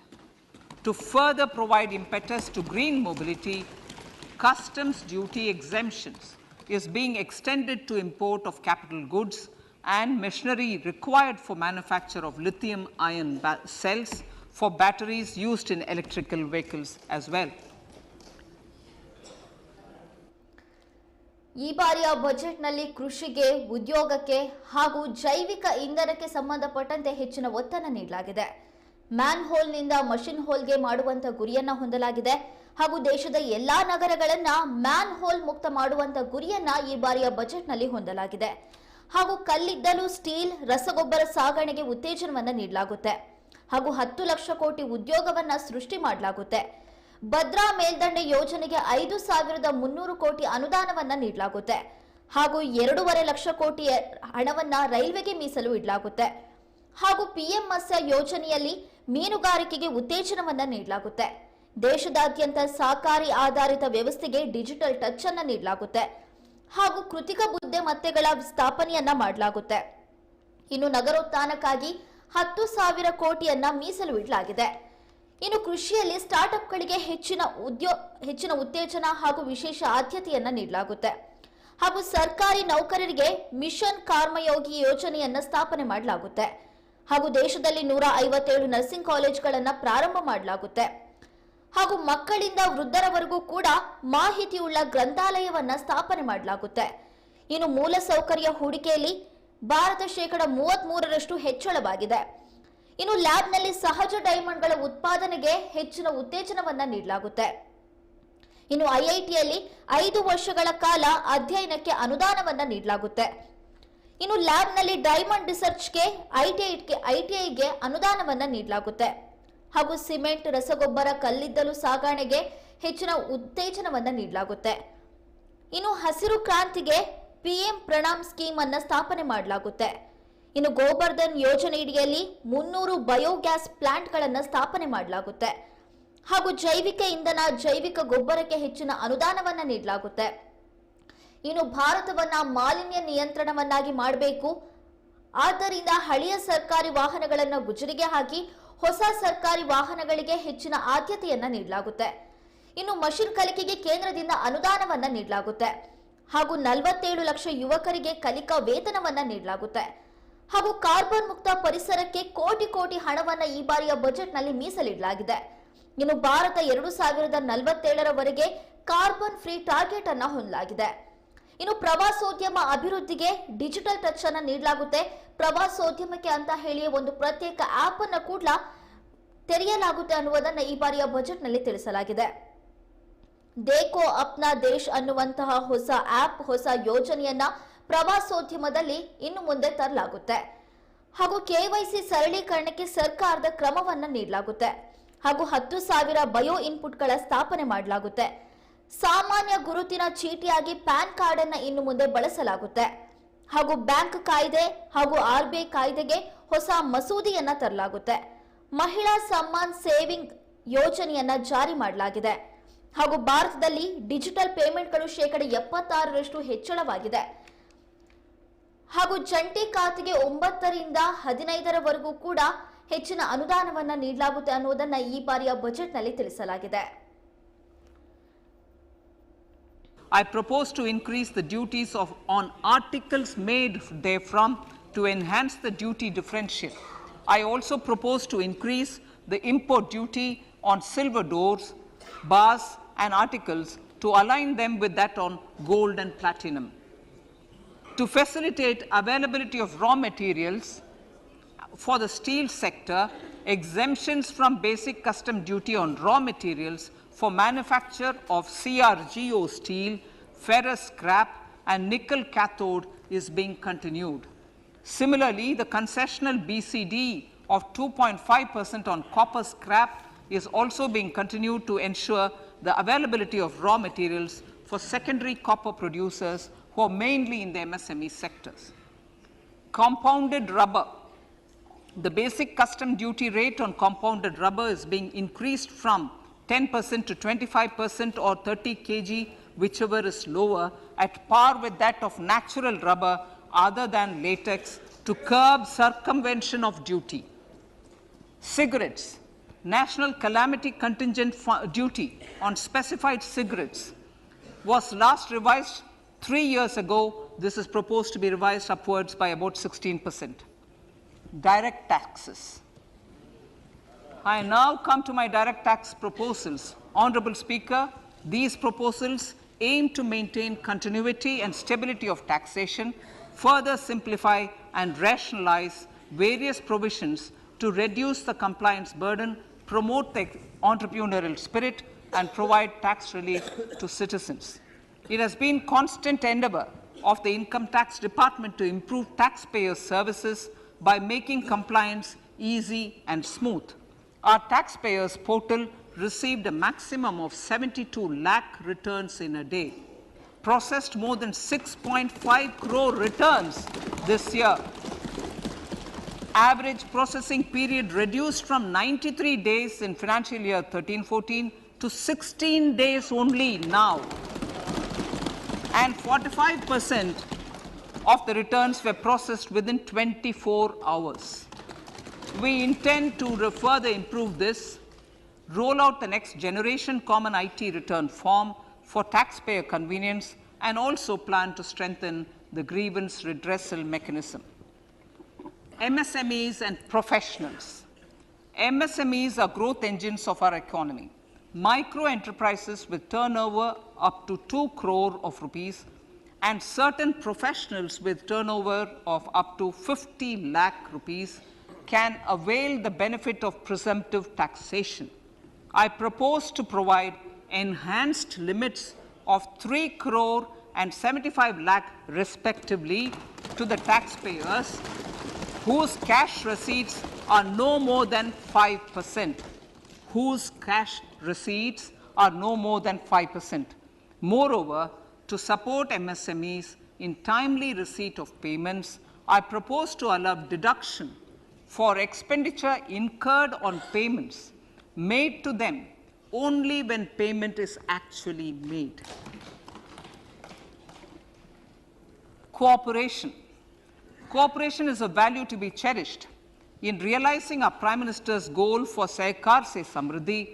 To further provide impetus to green mobility, customs duty exemptions is being extended to import of capital goods and machinery required for manufacture of lithium-ion cells for batteries used in electrical vehicles as well. ಈ ಬಾರಿಯ ಬಜೆಟ್ನಲ್ಲಿ ಕೃಷಿಗೆ, ಉದ್ಯೋಗಕ್ಕೆ ಹಾಗೂ ಜೈವಿಕ ಇಂಧನಕ್ಕೆ ಸಂಬಂಧಪಟ್ಟಂತೆ ಹೆಚ್ಚಿನ ಒತ್ತನ್ನು ನೀಡಲಾಗಿದೆ. ಮ್ಯಾನ್ ಹೋಲ್ನಿಂದ ಮಷಿನ್ ಹೋಲ್ಗೆ ಮಾಡುವಂತ ಗುರಿಯನ್ನ ಹೊಂದಲಾಗಿದೆ ಹಾಗೂ ದೇಶದ ಎಲ್ಲಾ ನಗರಗಳನ್ನ ಮ್ಯಾನ್ ಹೋಲ್ ಮುಕ್ತ ಮಾಡುವಂತ ಗುರಿಯನ್ನ ಈ ಬಾರಿಯ ಬಜೆಟ್ನಲ್ಲಿ ಹೊಂದಲಾಗಿದೆ. ಹಾಗೂ ಕಲ್ಲಿದ್ದಲು, ಸ್ಟೀಲ್, ರಸಗೊಬ್ಬರ ಸಾಗಣೆಗೆ ಉತ್ತೇಜನವನ್ನ ನೀಡಲಾಗುತ್ತೆ ಹಾಗೂ 10 ಲಕ್ಷ ಕೋಟಿ ಉದ್ಯೋಗವನ್ನ ಸೃಷ್ಟಿ ಮಾಡಲಾಗುತ್ತೆ. ಭದ್ರಾ ಮೇಲ್ದಂಡೆ ಯೋಜನೆಗೆ 5,300 ಕೋಟಿ ಅನುದಾನವನ್ನ ನೀಡಲಾಗುತ್ತೆ ಹಾಗೂ 2.5 ಲಕ್ಷ ಕೋಟಿ ಹಣವನ್ನ ರೈಲ್ವೆಗೆ ಮೀಸಲು ಇಡಲಾಗುತ್ತೆ. ಹಾಗೂ ಪಿಎಂ ಮತ್ಸ್ಯ ಯೋಜನೆಯಲ್ಲಿ ಮೀನುಗಾರಿಕೆಗೆ ಉತ್ತೇಜನವನ್ನ ನೀಡಲಾಗುತ್ತೆ. ದೇಶದಾದ್ಯಂತ ಸಹಕಾರಿ ಆಧಾರಿತ ವ್ಯವಸ್ಥೆಗೆ ಡಿಜಿಟಲ್ ಟಚ್ ಅನ್ನ ನೀಡಲಾಗುತ್ತೆ ಹಾಗೂ ಕೃತಿಕ ಬುದ್ಧಿಮತ್ತೆಗಳ ಸ್ಥಾಪನೆಯನ್ನ ಮಾಡಲಾಗುತ್ತೆ. ಇನ್ನು ನಗರೋತ್ಥಾನಕ್ಕಾಗಿ 10,000 ಕೋಟಿಯನ್ನ ಮೀಸಲು ಇಡಲಾಗಿದೆ. ಇನ್ನು ಕೃಷಿಯಲ್ಲಿ ಸ್ಟಾರ್ಟ್ಅಪ್ಗಳಿಗೆ ಹೆಚ್ಚಿನ ಉತ್ತೇಜನ ಹಾಗೂ ವಿಶೇಷ ಆದ್ಯತೆಯನ್ನ ನೀಡಲಾಗುತ್ತೆ ಹಾಗೂ ಸರ್ಕಾರಿ ನೌಕರರಿಗೆ ಮಿಷನ್ ಕರ್ಮಯೋಗಿ ಯೋಜನೆಯನ್ನ ಸ್ಥಾಪನೆ ಮಾಡಲಾಗುತ್ತೆ ಹಾಗೂ ದೇಶದಲ್ಲಿ 157 ನರ್ಸಿಂಗ್ ಕಾಲೇಜ್ಗಳನ್ನ ಪ್ರಾರಂಭ ಮಾಡಲಾಗುತ್ತೆ ಹಾಗೂ ಮಕ್ಕಳಿಂದ ವೃದ್ಧರವರೆಗೂ ಕೂಡ ಮಾಹಿತಿಯುಳ್ಳ ಗ್ರಂಥಾಲಯವನ್ನ ಸ್ಥಾಪನೆ ಮಾಡಲಾಗುತ್ತೆ. ಇನ್ನು ಮೂಲಸೌಕರ್ಯ ಹೂಡಿಕೆಯಲ್ಲಿ ಭಾರತ 33% ಹೆಚ್ಚಳವಾಗಿದೆ. ಇನ್ನು ಲ್ಯಾಬ್ನಲ್ಲಿ ಸಹಜ ಡೈಮಂಡ್ಗಳ ಉತ್ಪಾದನೆಗೆ ಹೆಚ್ಚಿನ ಉತ್ತೇಜನವನ್ನ ನೀಡಲಾಗುತ್ತೆ. ಇನ್ನು ಐಐಟಿಯಲ್ಲಿ 5 ವರ್ಷಗಳ ಕಾಲ ಅಧ್ಯಯನಕ್ಕೆ ಅನುದಾನವನ್ನ ನೀಡಲಾಗುತ್ತೆ. ಇನ್ನು ಲ್ಯಾಬ್ನಲ್ಲಿ ಡೈಮಂಡ್ ರಿಸರ್ಚ್ಗೆ ಐಟಿಐಗೆ ಅನುದಾನವನ್ನ ನೀಡಲಾಗುತ್ತೆ ಹಾಗೂ ಸಿಮೆಂಟ್, ರಸಗೊಬ್ಬರ, ಕಲ್ಲಿದ್ದಲು ಸಾಗಣೆಗೆ ಹೆಚ್ಚಿನ ಉತ್ತೇಜನವನ್ನ ನೀಡಲಾಗುತ್ತೆ. ಇನ್ನು ಹಸಿರು ಕ್ರಾಂತಿಗೆ ಪಿಎಂ ಪ್ರಣಾಮ್ ಸ್ಕೀಮ್ ಅನ್ನ ಸ್ಥಾಪನೆ ಮಾಡಲಾಗುತ್ತೆ. ಇನ್ನು ಗೋಬರ್ಧನ್ ಯೋಜನೆಯಡಿಯಲ್ಲಿ 300 ಬಯೋಗ್ಯಾಸ್ ಪ್ಲಾಂಟ್ಗಳನ್ನು ಸ್ಥಾಪನೆ ಮಾಡಲಾಗುತ್ತೆ ಹಾಗೂ ಜೈವಿಕ ಇಂಧನ, ಜೈವಿಕ ಗೊಬ್ಬರಕ್ಕೆ ಹೆಚ್ಚಿನ ಅನುದಾನವನ್ನ ನೀಡಲಾಗುತ್ತೆ. ಇನ್ನು ಭಾರತವನ್ನ ಮಾಲಿನ್ಯ ನಿಯಂತ್ರಣವನ್ನಾಗಿ ಮಾಡಬೇಕು. ಆದ್ದರಿಂದ ಹಳೆಯ ಸರ್ಕಾರಿ ವಾಹನಗಳನ್ನು ಗುಜರಿಗೆ ಹಾಕಿ ಹೊಸ ಸರ್ಕಾರಿ ವಾಹನಗಳಿಗೆ ಹೆಚ್ಚಿನ ಆದ್ಯತೆಯನ್ನ ನೀಡಲಾಗುತ್ತೆ. ಇನ್ನು ಮಷಿನ್ ಕಲಿಕೆಗೆ ಕೇಂದ್ರದಿಂದ ಅನುದಾನವನ್ನ ನೀಡಲಾಗುತ್ತೆ ಹಾಗೂ 47 ಲಕ್ಷ ಯುವಕರಿಗೆ ಕಲಿಕಾ ವೇತನವನ್ನ ನೀಡಲಾಗುತ್ತೆ ಹಾಗೂ ಕಾರ್ಬನ್ ಮುಕ್ತ ಪರಿಸರಕ್ಕೆ ಕೋಟಿ ಹಣವನ್ನ ಈ ಬಾರಿಯ ಬಜೆಟ್ನಲ್ಲಿ ಮೀಸಲಿಡಲಾಗಿದೆ. ಇನ್ನು ಭಾರತ 2047ರವರೆಗೆ ಕಾರ್ಬನ್ ಫ್ರೀ ಟಾರ್ಗೆಟ್ ಅನ್ನ ಹೊಂದಲಾಗಿದೆ. ಇನ್ನು ಪ್ರವಾಸೋದ್ಯಮ ಅಭಿವೃದ್ಧಿಗೆ ಡಿಜಿಟಲ್ ಟಚ್ ಅನ್ನ ನೀಡಲಾಗುತ್ತೆ. ಪ್ರವಾಸೋದ್ಯಮಕ್ಕೆ ಅಂತ ಹೇಳಿ ಒಂದು ಪ್ರತ್ಯೇಕ ಆಪ್ ಅನ್ನು ಕೂಡ ತೆರೆಯಲಾಗುತ್ತೆ ಅನ್ನುವುದನ್ನು ಈ ಬಾರಿಯ ಬಜೆಟ್ನಲ್ಲಿ ತಿಳಿಸಲಾಗಿದೆ. ದೇಖೋ ಅಪ್ನಾ ದೇಶ್ ಅನ್ನುವಂತಹ ಹೊಸ ಆಪ್, ಹೊಸ ಯೋಜನೆಯನ್ನ ಪ್ರವಾಸೋದ್ಯಮದಲ್ಲಿ ಇನ್ನು ಮುಂದೆ ತರಲಾಗುತ್ತೆ ಹಾಗೂ ಕೆವೈಸಿ ಸರಳೀಕರಣಕ್ಕೆ ಸರ್ಕಾರದ ಕ್ರಮವನ್ನ ನೀಡಲಾಗುತ್ತೆ ಹಾಗೂ 10,000 ಬಯೋ ಇನ್ಪುಟ್ಗಳ ಸ್ಥಾಪನೆ ಮಾಡಲಾಗುತ್ತೆ. ಸಾಮಾನ್ಯ ಗುರುತಿನ ಚೀಟಿಯಾಗಿ ಪ್ಯಾನ್ ಕಾರ್ಡ್ ಅನ್ನ ಇನ್ನು ಮುಂದೆ ಬಳಸಲಾಗುತ್ತೆ ಹಾಗೂ ಬ್ಯಾಂಕ್ ಕಾಯ್ದೆ ಹಾಗೂ ಆರ್ಬಿಐ ಕಾಯ್ದೆಗೆ ಹೊಸ ಮಸೂದೆಯನ್ನ ತರಲಾಗುತ್ತೆ. ಮಹಿಳಾ ಸಮ್ಮಾನ್ ಸೇವಿಂಗ್ ಯೋಜನೆಯನ್ನ ಜಾರಿ ಮಾಡಲಾಗಿದೆ ಹಾಗೂ ಭಾರತದಲ್ಲಿ ಡಿಜಿಟಲ್ ಪೇಮೆಂಟ್ಗಳು 76% ಹೆಚ್ಚಳವಾಗಿದೆ ಹಾಗೂ ಜಂಟಿ ಖಾತೆಗೆ 9ರಿಂದ 15ರವರೆಗೂ ಕೂಡ ಹೆಚ್ಚಿನ ಅನುದಾನವನ್ನ ನೀಡಲಾಗುತ್ತೆ ಅನ್ನುವುದನ್ನ ಈ ಬಾರಿಯ ಬಜೆಟ್ನಲ್ಲಿ ತಿಳಿಸಲಾಗಿದೆ. I propose to increase the duties on articles made therefrom to enhance the duty differential. I also propose to increase the import duty on silver doors, bars and articles to align them with that on gold and platinum. To facilitate availability of raw materials for the steel sector, exemptions from basic custom duty on raw materials for manufacture of CRGO steel, ferrous scrap and nickel cathode is being continued. Similarly, the concessional BCD of 2.5% on copper scrap is also being continued to ensure the availability of raw materials for secondary copper producers who are mainly in the MSME sectors. Compounded rubber. The basic custom duty rate on compounded rubber is being increased from 10% to 25% or 30 kg whichever is lower, at par with that of natural rubber other than latex, to curb circumvention of duty. Cigarettes, National Calamity Contingent Duty on specified cigarettes was last revised 3 years ago. This is proposed to be revised upwards by about 16%. Direct taxes. I now come to my direct tax proposals. Honorable Speaker, these proposals aim to maintain continuity and stability of taxation, further simplify and rationalize various provisions to reduce the compliance burden, promote the entrepreneurial spirit, and provide tax relief to citizens. It has been constant endeavor of the Income Tax Department to improve taxpayers' services by making compliance easy and smooth. Our taxpayers portal received a maximum of 72 lakh returns in a day, processed more than 6.5 crore returns this year. Average processing period reduced from 93 days in financial year 13-14 to 16 days only now. And 45% of the returns were processed within 24 hours. We intend to further improve this, roll out the next generation common IT return form for taxpayer convenience, and also plan to strengthen the grievance redressal mechanism. MSMEs and professionals. MSMEs are growth engines of our economy. Micro enterprises with turnover up to 2 crore of rupees and certain professionals with turnover of up to 50 lakh rupees can avail the benefit of presumptive taxation. I propose to provide enhanced limits of 3 crore and 75 lakh respectively to the taxpayers whose cash receipts are no more than 5%. Whose cash receipts are no more than 5%. Moreover, to support MSMEs in timely receipt of payments, I propose to allow deduction for expenditure incurred on payments made to them only when payment is actually made. Cooperation. Cooperation is a value to be cherished. In realizing our Prime Minister's goal for Sehkar Se Samriddhi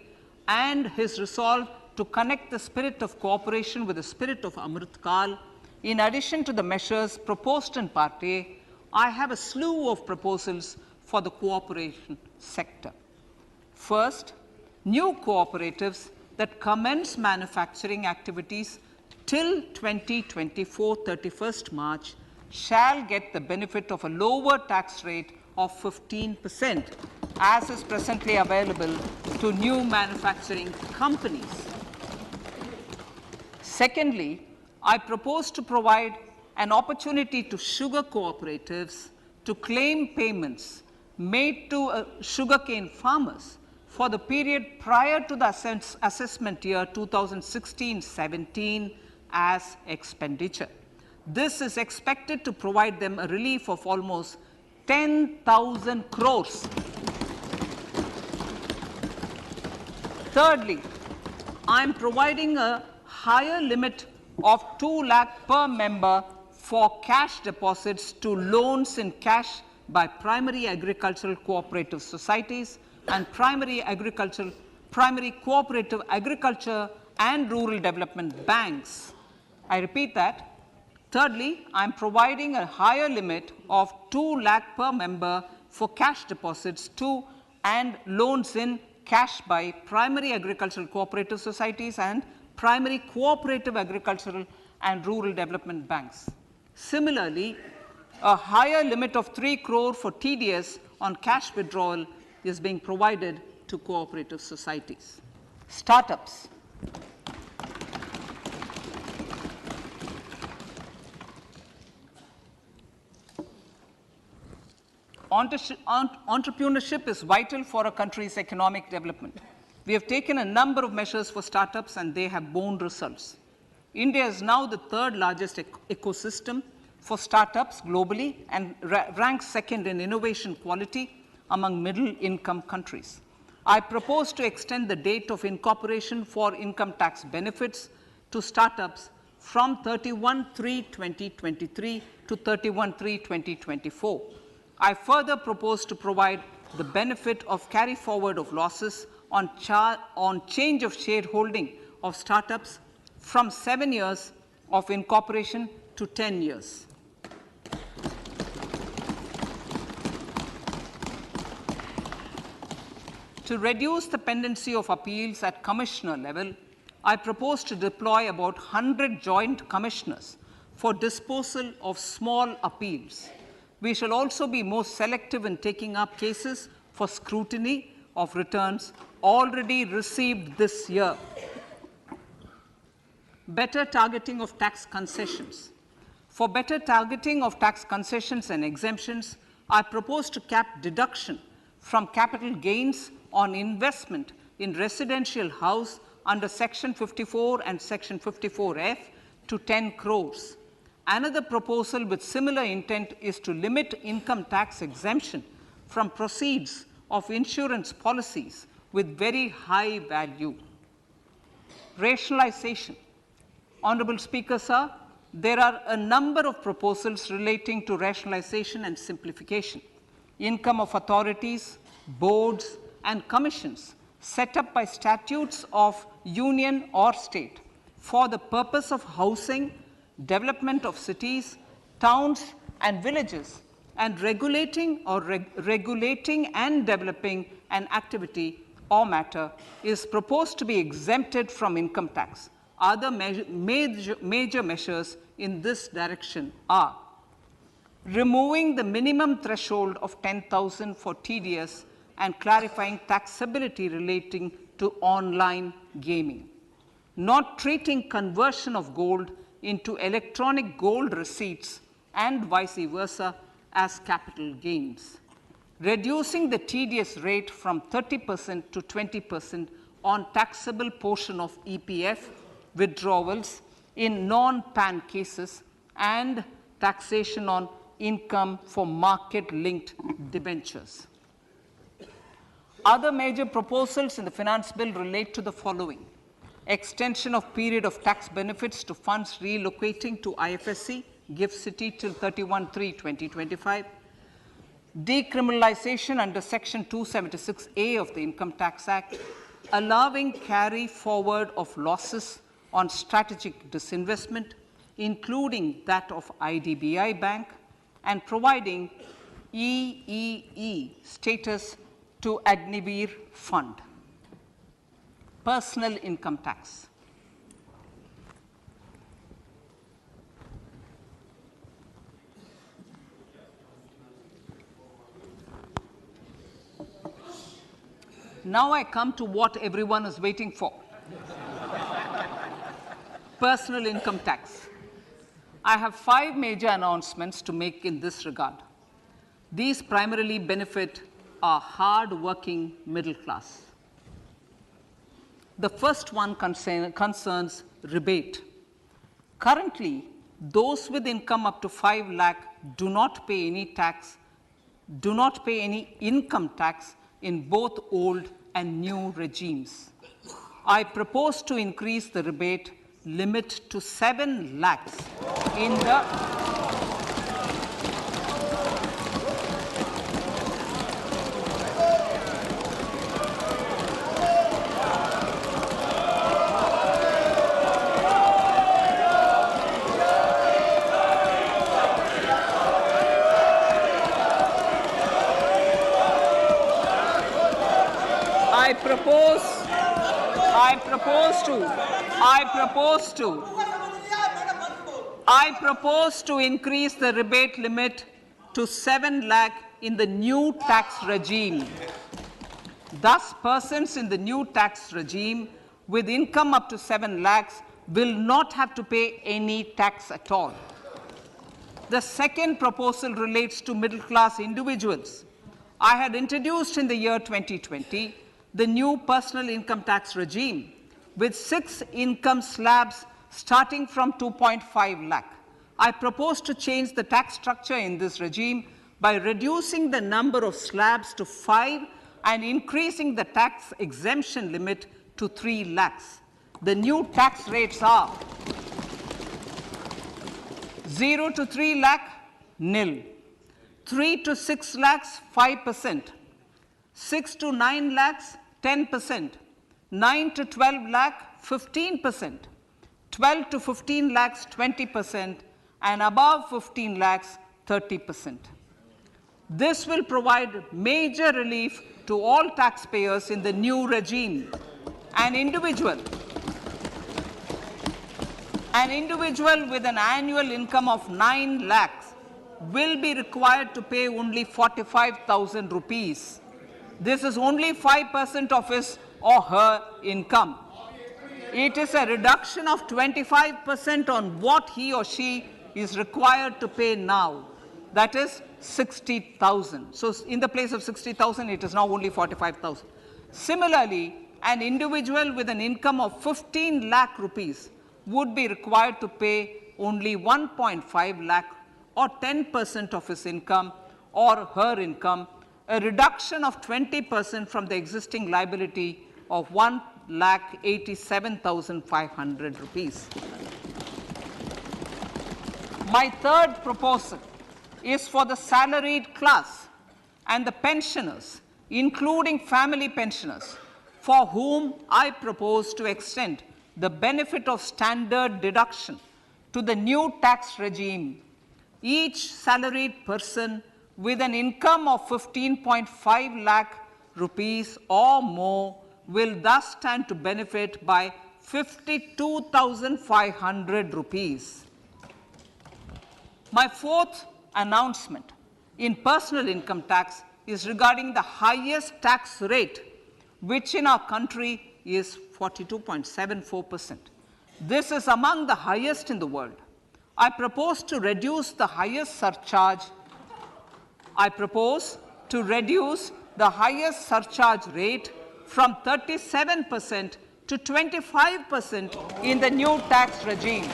and his resolve to connect the spirit of cooperation with the spirit of Amrit Kal, in addition to the measures proposed in Part A, I have a slew of proposals for the cooperation sector. First, new cooperatives that commence manufacturing activities till 2024, 31st March, shall get the benefit of a lower tax rate of 15%, as is presently available to new manufacturing companies. Secondly, I propose to provide an opportunity to sugar cooperatives to claim payments made to sugarcane farmers for the period prior to the assessment year 2016-17 as expenditure. This is expected to provide them a relief of almost 10,000 crores. Thirdly, I am providing a higher limit of 2 lakh per member for cash deposits to loans in cash by primary agricultural cooperative societies and primary cooperative agriculture and rural development banks. I repeat that. Thirdly, I am providing a higher limit of 2 lakh per member for cash deposits to and loans in cash by primary agricultural cooperative societies and primary cooperative agricultural and rural development banks. Similarly, a higher limit of 3 crore for TDS on cash withdrawal is being provided to cooperative societies. Startups. Entrepreneurship is vital for a country's economic development. We have taken a number of measures for startups and they have borne results. India is now the third largest ecosystem for startups globally and ranks second in innovation quality among middle-income countries. I propose to extend the date of incorporation for income tax benefits to startups from 31/3/2023 to 31/3/2024. I further propose to provide the benefit of carry forward of losses on change of shareholding of startups from 7 years of incorporation to 10 years. To reduce the pendency of appeals at commissioner level, I propose to deploy about 100 joint commissioners for disposal of small appeals. We shall also be more selective in taking up cases for scrutiny of returns already received this year. Better targeting of tax concessions. For better targeting of tax concessions and exemptions, I propose to cap deduction from capital gains on investment in residential house under Section 54 and Section 54F to 10 crores. Another proposal with similar intent is to limit income tax exemption from proceeds of insurance policies with very high value. Rationalization. Honorable Speaker, sir, there are a number of proposals relating to rationalization and simplification. Income of authorities, boards, and commissions set up by statutes of union or state for the purpose of housing, development of cities, towns, and villages, and regulating and developing an activity or matter is proposed to be exempted from income tax. Other major measures in this direction are removing the minimum threshold of 10,000 for TDS and clarifying taxability relating to online gaming, not treating conversion of gold into electronic gold receipts and vice versa as capital gains, reducing the TDS rate from 30% to 20% on taxable portion of EPF withdrawals in non-PAN cases, and taxation on income for market-linked debentures. Other major proposals in the finance bill relate to the following: extension of period of tax benefits to funds relocating to IFSC, GIFT City till 31/3/2025, decriminalization under Section 276A of the Income Tax Act, allowing carry forward of losses on strategic disinvestment, including that of IDBI Bank, and providing EEE status to Agnivir Fund. Personal income tax. Now I come to what everyone is waiting for. Personal income tax. I have 5 major announcements to make in this regard. These primarily benefit our hard-working middle class. The first one concerns rebate. Currently, those with income up to 5 lakh do not pay any income tax in both old and new regimes. I propose to increase the rebate limit to 7 lakhs in the I propose to increase the rebate limit to 7 lakh in the new tax regime. Thus, persons in the new tax regime with income up to 7 lakhs will not have to pay any tax at all. The second proposal relates to middle class individuals. I had introduced in the year 2020 the new personal income tax regime with 6 income slabs starting from 2.5 lakh. I propose to change the tax structure in this regime by reducing the number of slabs to 5 and increasing the tax exemption limit to 3 lakhs. The new tax rates are 0 to 3 lakh, nil. 3 to 6 lakhs, 5%. 6 to 9 lakhs, 10%. 9 to 12 lakh, 15%. 12 to 15 lakhs, 20%. And above 15 lakhs, 30%. This will provide major relief to all taxpayers in the new regime. An individual with an annual income of 9 lakhs will be required to pay only 45,000 rupees. This is only 5% of his or her income. It is a reduction of 25% on what he or she is required to pay now. That is 60,000. So in the place of 60,000, it is now only 45,000. Similarly, an individual with an income of 15 lakh rupees would be required to pay only 1.5 lakh or 10% of his income or her income, a reduction of 20% from the existing liability of 1,87,500 rupees. My third proposal is for the salaried class and the pensioners, including family pensioners, for whom I propose to extend the benefit of standard deduction to the new tax regime. Each salaried person with an income of 15.5 lakh rupees or more will thus stand to benefit by 52,500 rupees. My fourth announcement in personal income tax is regarding the highest tax rate, which in our country is 42.74%. This is among the highest in the world. I propose to reduce the highest surcharge rate from 37% to 25% in the new tax regime.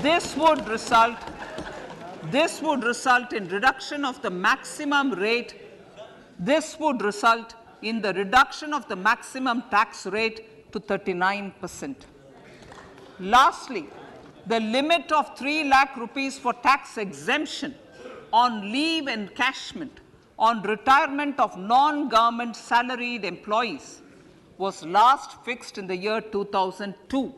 This would result in reduction of the maximum rate. This would result in the reduction of the maximum tax rate to 39%. Lastly, the limit of 3 lakh rupees for tax exemption on leave encashment on retirement of non-government salaried employees was last fixed in the year 2002,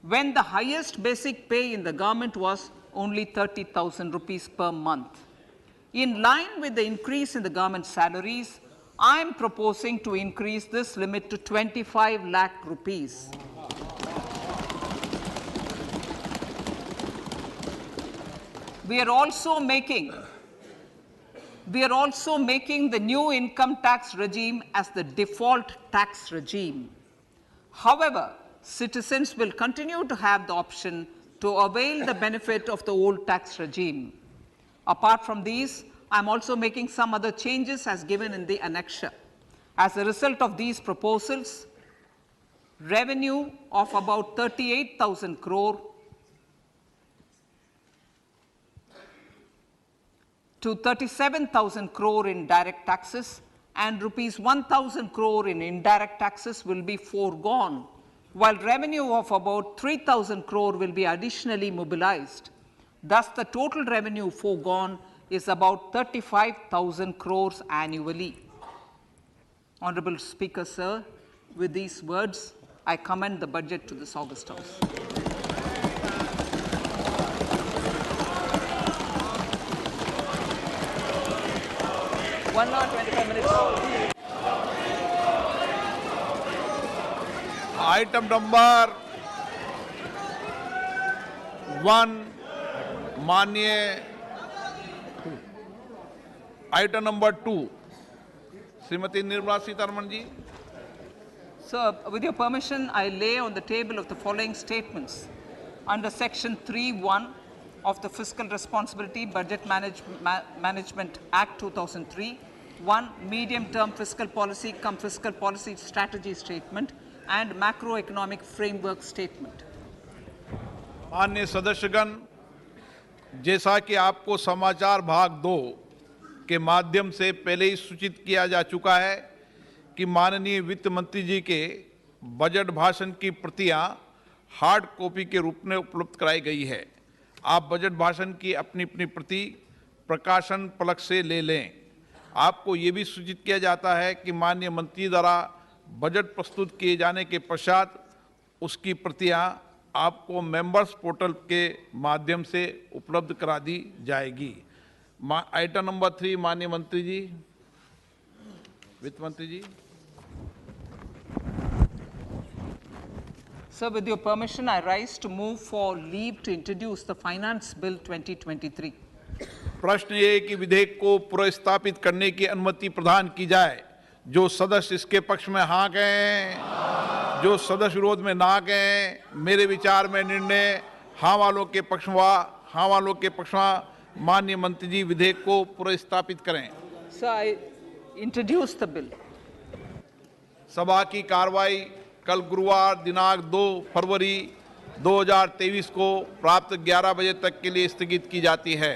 when the highest basic pay in the government was only 30,000 rupees per month. In line with the increase in the government salaries, I am proposing to increase this limit to 25 lakh rupees. We are also making the new income tax regime as the default tax regime. However, citizens will continue to have the option to avail the benefit of the old tax regime. Apart from these, I am also making some other changes as given in the annexure. As a result of these proposals, revenue of about 38,000 crore to 37,000 crore in direct taxes and rupees 1,000 crore in indirect taxes will be foregone, while revenue of about 3,000 crore will be additionally mobilized. Thus, the total revenue foregone is about 35,000 crores annually. Honorable Speaker, sir, with these words, I commend the budget to this August House. One hour, 25 minutes. Item number 1, माननीय item number 2, Shrimati Nirmala Sitharaman ji. Sir, with your permission, I lay on the table of the following statements. Under Section 3(1) of the Fiscal Responsibility Budget Management Act 2003, 1. Medium-term fiscal policy cum fiscal policy strategy statement and macroeconomic framework statement. माननीय सदस्यगण, जैसा कि आपको समाचार भाग 2 के माध्यम से पहले ही सूचित किया जा चुका है कि माननीय वित्त मंत्री जी के बजट भाषण की प्रतियां हार्ड कॉपी के रूप में उपलब्ध कराई गई है। आप बजट भाषण की अपनी अपनी प्रति प्रकाशन पलक से ले लें। आपको ये भी सूचित किया जाता है कि माननीय मंत्री द्वारा बजट प्रस्तुत किए जाने के पश्चात उसकी प्रतियां आपको मेंबर्स पोर्टल के माध्यम से उपलब्ध करा दी जाएगी। आइटम नंबर 3, माननीय मंत्री जी, वित्त मंत्री जी। Sir, with your permission, I rise to move for leave to introduce the Finance Bill 2023. प्रश्न ये कि विधेयक को पुनर्स्थापित करने की अनुमति प्रदान की जाए। जो सदस्य इसके पक्ष में हाँ कहें, जो सदस्य विरोध में ना कहें। मेरे विचार में निर्णय हाँ वालों के पक्ष में माननीय मंत्री जी विधेयक को पुनर्स्थापित करें। Sir, I introduce the bill. सभा की कार्रवाई कल गुरुवार दिनांक 2 फरवरी 2023 को प्राप्त 11 बजे तक के लिए स्थगित की जाती है।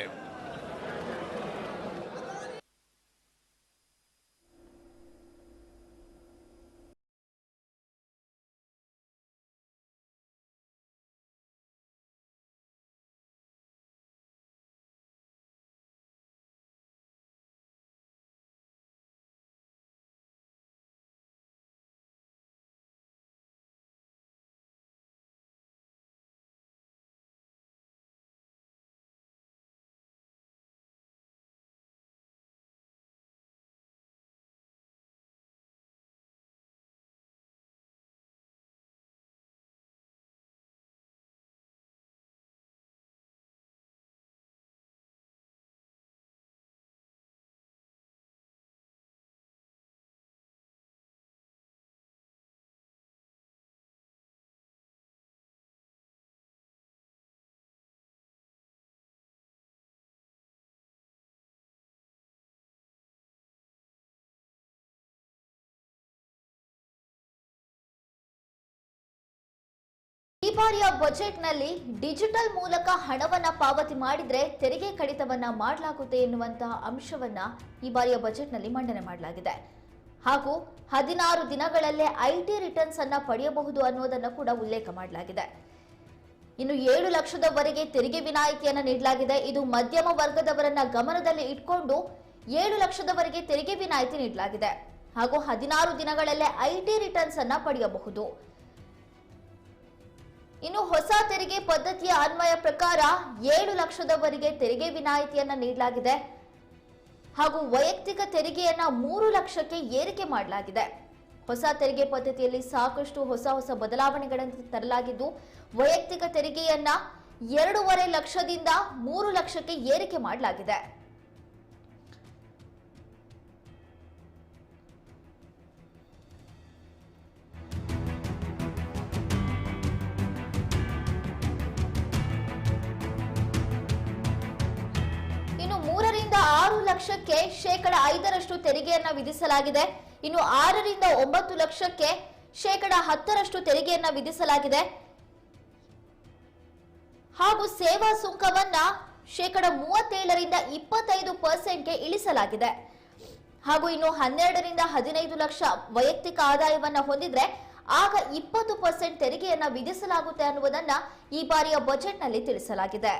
ಈ ಬಾರಿಯ ಬಜೆಟ್ನಲ್ಲಿ ಡಿಜಿಟಲ್ ಮೂಲಕ ಹಣವನ್ನ ಪಾವತಿ ಮಾಡಿದ್ರೆ ತೆರಿಗೆ ಕಡಿತವನ್ನ ಮಾಡಲಾಗುತ್ತೆ ಎನ್ನುವಂತಹ ಅಂಶವನ್ನ ಈ ಬಾರಿಯ ಬಜೆಟ್ನಲ್ಲಿ ಮಂಡನೆ ಮಾಡಲಾಗಿದೆ. ಹಾಗೂ 16 ದಿನಗಳಲ್ಲೇ ಐಟಿ ರಿಟರ್ನ್ಸ್ ಅನ್ನ ಪಡೆಯಬಹುದು ಅನ್ನೋದನ್ನ ಕೂಡ ಉಲ್ಲೇಖ ಮಾಡಲಾಗಿದೆ. ಇನ್ನು 7 ಲಕ್ಷದವರೆಗೆ ತೆರಿಗೆ ವಿನಾಯಿತಿಯನ್ನ ನೀಡಲಾಗಿದೆ. ಇದು ಮಧ್ಯಮ ವರ್ಗದವರನ್ನ ಗಮನದಲ್ಲಿ ಇಟ್ಕೊಂಡು 7 ಲಕ್ಷದವರೆಗೆ ತೆರಿಗೆ ವಿನಾಯಿತಿ ನೀಡಲಾಗಿದೆ. ಹಾಗೂ 16 ದಿನಗಳಲ್ಲೇ ಐಟಿ ರಿಟರ್ನ್ಸ್ ಅನ್ನ ಪಡೆಯಬಹುದು. ಇನ್ನು ಹೊಸ ತೆರಿಗೆ ಪದ್ಧತಿಯ ಅನ್ವಯ ಪ್ರಕಾರ 7 ಲಕ್ಷದವರೆಗೆ ತೆರಿಗೆ ವಿನಾಯಿತಿಯನ್ನ ನೀಡಲಾಗಿದೆ. ಹಾಗೂ ವೈಯಕ್ತಿಕ ತೆರಿಗೆಯನ್ನ 3 ಲಕ್ಷಕ್ಕೆ ಏರಿಕೆ ಮಾಡಲಾಗಿದೆ. ಹೊಸ ತೆರಿಗೆ ಪದ್ಧತಿಯಲ್ಲಿ ಸಾಕಷ್ಟು ಹೊಸ ಬದಲಾವಣೆಗಳನ್ನು ತರಲಾಗಿದ್ದು ವೈಯಕ್ತಿಕ ತೆರಿಗೆಯನ್ನ 2.5 ಲಕ್ಷದಿಂದ 3 ಲಕ್ಷಕ್ಕೆ ಏರಿಕೆ ಮಾಡಲಾಗಿದೆ. ಇನ್ನು 3 ರಿಂದ 6 ಲಕ್ಷಕ್ಕೆ 5% ತೆರಿಗೆಯನ್ನ ವಿಧಿಸಲಾಗಿದೆ. ಇನ್ನು 6 ರಿಂದ 9 ಲಕ್ಷಕ್ಕೆ 10% ತೆರಿಗೆಯನ್ನ ವಿಧಿಸಲಾಗಿದೆ. ಹಾಗೂ ಸೇವಾ ಸುಂಕವನ್ನ 37 ರಿಂದ 25% ಇಳಿಸಲಾಗಿದೆ. ಹಾಗೂ ಇನ್ನು 12 ರಿಂದ 15 ಲಕ್ಷ ವೈಯಕ್ತಿಕ ಆದಾಯವನ್ನ ಹೊಂದಿದ್ರೆ ಆಗ 20% ತೆರಿಗೆಯನ್ನ ವಿಧಿಸಲಾಗುತ್ತೆ ಅನ್ನುವುದನ್ನ ಈ ಬಾರಿಯ ಬಜೆಟ್ನಲ್ಲಿ ತಿಳಿಸಲಾಗಿದೆ.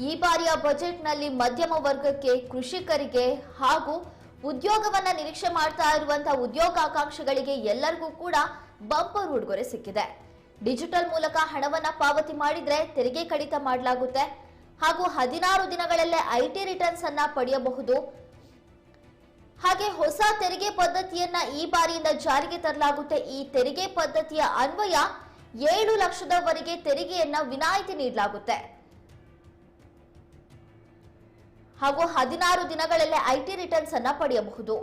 ಈ ಬಾರಿಯ ಬಜೆಟ್ನಲ್ಲಿ ಮಧ್ಯಮ ವರ್ಗಕ್ಕೆ, ಕೃಷಿಕರಿಗೆ ಹಾಗೂ ಉದ್ಯೋಗವನ್ನ ನಿರೀಕ್ಷೆ ಮಾಡ್ತಾ ಇರುವಂತಹ ಉದ್ಯೋಗಾಕಾಂಕ್ಷಿಗಳಿಗೆ ಎಲ್ಲರಿಗೂ ಕೂಡ ಬಂಪರ್ ಉಡುಗೊರೆ ಸಿಕ್ಕಿದೆ. ಡಿಜಿಟಲ್ ಮೂಲಕ ಹಣವನ್ನ ಪಾವತಿ ಮಾಡಿದ್ರೆ ತೆರಿಗೆ ಕಡಿತ ಮಾಡಲಾಗುತ್ತೆ. ಹಾಗೂ 16 ದಿನಗಳಲ್ಲೇ ಐಟಿ ರಿಟರ್ನ್ಸ್ ಅನ್ನ ಪಡೆಯಬಹುದು. ಹಾಗೆ ಹೊಸ ತೆರಿಗೆ ಪದ್ಧತಿಯನ್ನ ಈ ಬಾರಿಯಿಂದ ಜಾರಿಗೆ ತರಲಾಗುತ್ತೆ. ಈ ತೆರಿಗೆ ಪದ್ಧತಿಯ ಅನ್ವಯ 7 ಲಕ್ಷದವರೆಗೆ ತೆರಿಗೆಯನ್ನ ವಿನಾಯಿತಿ ನೀಡಲಾಗುತ್ತೆ. ಹಾಗೂ 16 ದಿನಗಳಲ್ಲೇ ಐಟಿ ರಿಟರ್ನ್ಸ್ ಅನ್ನ ಪಡೆಯಬಹುದು.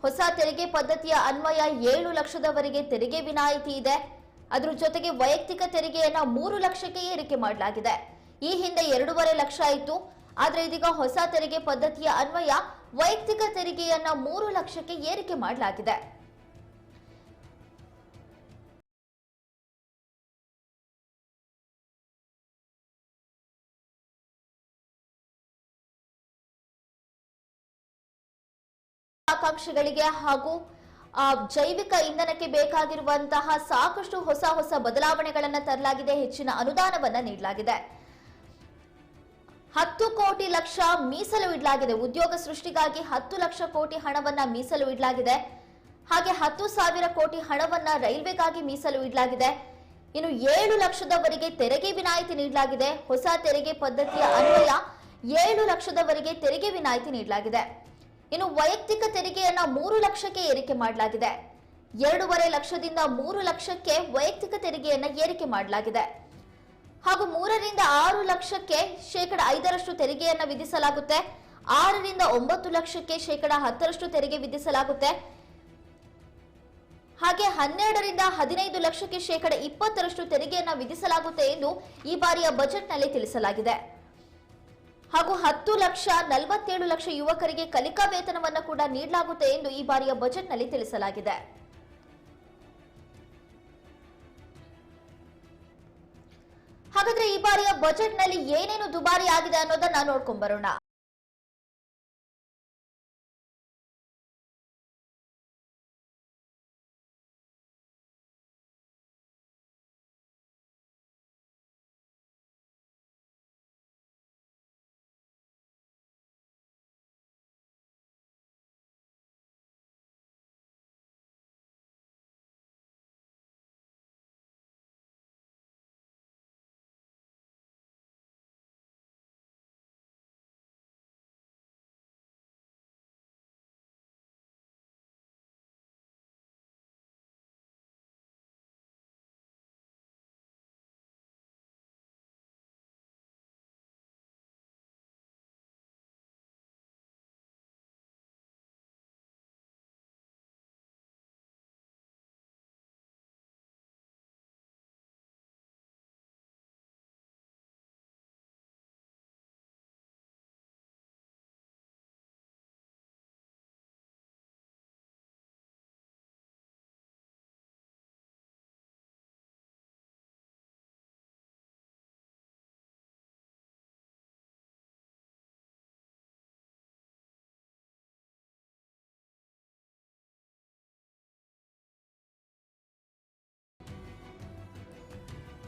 ಹೊಸ ತೆರಿಗೆ ಪದ್ಧತಿಯ ಅನ್ವಯ 7 ಲಕ್ಷದವರೆಗೆ ತೆರಿಗೆ ವಿನಾಯಿತಿ ಇದೆ. ಅದರ ಜೊತೆಗೆ ವೈಯಕ್ತಿಕ ತೆರಿಗೆಯನ್ನ 3 ಲಕ್ಷಕ್ಕೆ ಏರಿಕೆ ಮಾಡಲಾಗಿದೆ. ಈ ಹಿಂದೆ 2.5 ಲಕ್ಷ ಇತ್ತು. ಆದ್ರೆ ಇದೀಗ ಹೊಸ ತೆರಿಗೆ ಪದ್ಧತಿಯ ಅನ್ವಯ ವೈಯಕ್ತಿಕ ತೆರಿಗೆಯನ್ನ 3 ಲಕ್ಷಕ್ಕೆ ಏರಿಕೆ ಮಾಡಲಾಗಿದೆ. ಆಕಾಂಕ್ಷಿಗಳಿಗೆ ಹಾಗೂ ಜೈವಿಕ ಇಂಧನಕ್ಕೆ ಬೇಕಾಗಿರುವಂತಹ ಸಾಕಷ್ಟು ಹೊಸ ಬದಲಾವಣೆಗಳನ್ನು ತರಲಾಗಿದೆ. ಹೆಚ್ಚಿನ ಅನುದಾನವನ್ನ ನೀಡಲಾಗಿದೆ. 10 ಕೋಟಿ ಲಕ್ಷ ಮೀಸಲು ಇಡಲಾಗಿದೆ. ಉದ್ಯೋಗ ಸೃಷ್ಟಿಗಾಗಿ 10 ಲಕ್ಷ ಕೋಟಿ ಹಣವನ್ನ ಮೀಸಲು ಇಡಲಾಗಿದೆ. ಹಾಗೆ 10,000 ಕೋಟಿ ಹಣವನ್ನ ರೈಲ್ವೆಗಾಗಿ ಮೀಸಲು ಇಡಲಾಗಿದೆ. ಇನ್ನು 7 ಲಕ್ಷದವರೆಗೆ ತೆರಿಗೆ ವಿನಾಯಿತಿ ನೀಡಲಾಗಿದೆ. ಹೊಸ ತೆರಿಗೆ ಪದ್ಧತಿಯ ಅನ್ವಯ 7 ಲಕ್ಷದವರೆಗೆ ತೆರಿಗೆ ವಿನಾಯಿತಿ ನೀಡಲಾಗಿದೆ. ಇನ್ನು ವೈಯಕ್ತಿಕ ತೆರಿಗೆಯನ್ನ 3 ಲಕ್ಷಕ್ಕೆ ಏರಿಕೆ ಮಾಡಲಾಗಿದೆ. 2.5 ಲಕ್ಷದಿಂದ 3 ಲಕ್ಷಕ್ಕೆ ವೈಯಕ್ತಿಕ ತೆರಿಗೆಯನ್ನ ಏರಿಕೆ ಮಾಡಲಾಗಿದೆ. ಹಾಗೂ 3 ರಿಂದ 6 ಲಕ್ಷಕ್ಕೆ 5% ತೆರಿಗೆಯನ್ನ ವಿಧಿಸಲಾಗುತ್ತೆ. 6 ರಿಂದ 9 ಲಕ್ಷಕ್ಕೆ 10% ತೆರಿಗೆ ವಿಧಿಸಲಾಗುತ್ತೆ. ಹಾಗೆ 12 ರಿಂದ 15 ಲಕ್ಷಕ್ಕೆ 20% ತೆರಿಗೆಯನ್ನ ವಿಧಿಸಲಾಗುತ್ತೆ ಎಂದು ಈ ಬಾರಿಯ ಬಜೆಟ್ನಲ್ಲಿ ತಿಳಿಸಲಾಗಿದೆ. ಹಾಗೂ 10 ಲಕ್ಷ 47 ಲಕ್ಷ ಯುವಕರಿಗೆ ಕಲಿಕಾ ವೇತನವನ್ನು ಕೂಡ ನೀಡಲಾಗುತ್ತೆ ಎಂದು ಈ ಬಾರಿಯ ಬಜೆಟ್ನಲ್ಲಿ ತಿಳಿಸಲಾಗಿದೆ. ಹಾಗಾದ್ರೆ ಈ ಬಾರಿಯ ಬಜೆಟ್ನಲ್ಲಿ ಏನೇನು ದುಬಾರಿ ಆಗಿದೆ ಅನ್ನೋದನ್ನ ನೋಡ್ಕೊಂಡ್ ಬರೋಣ.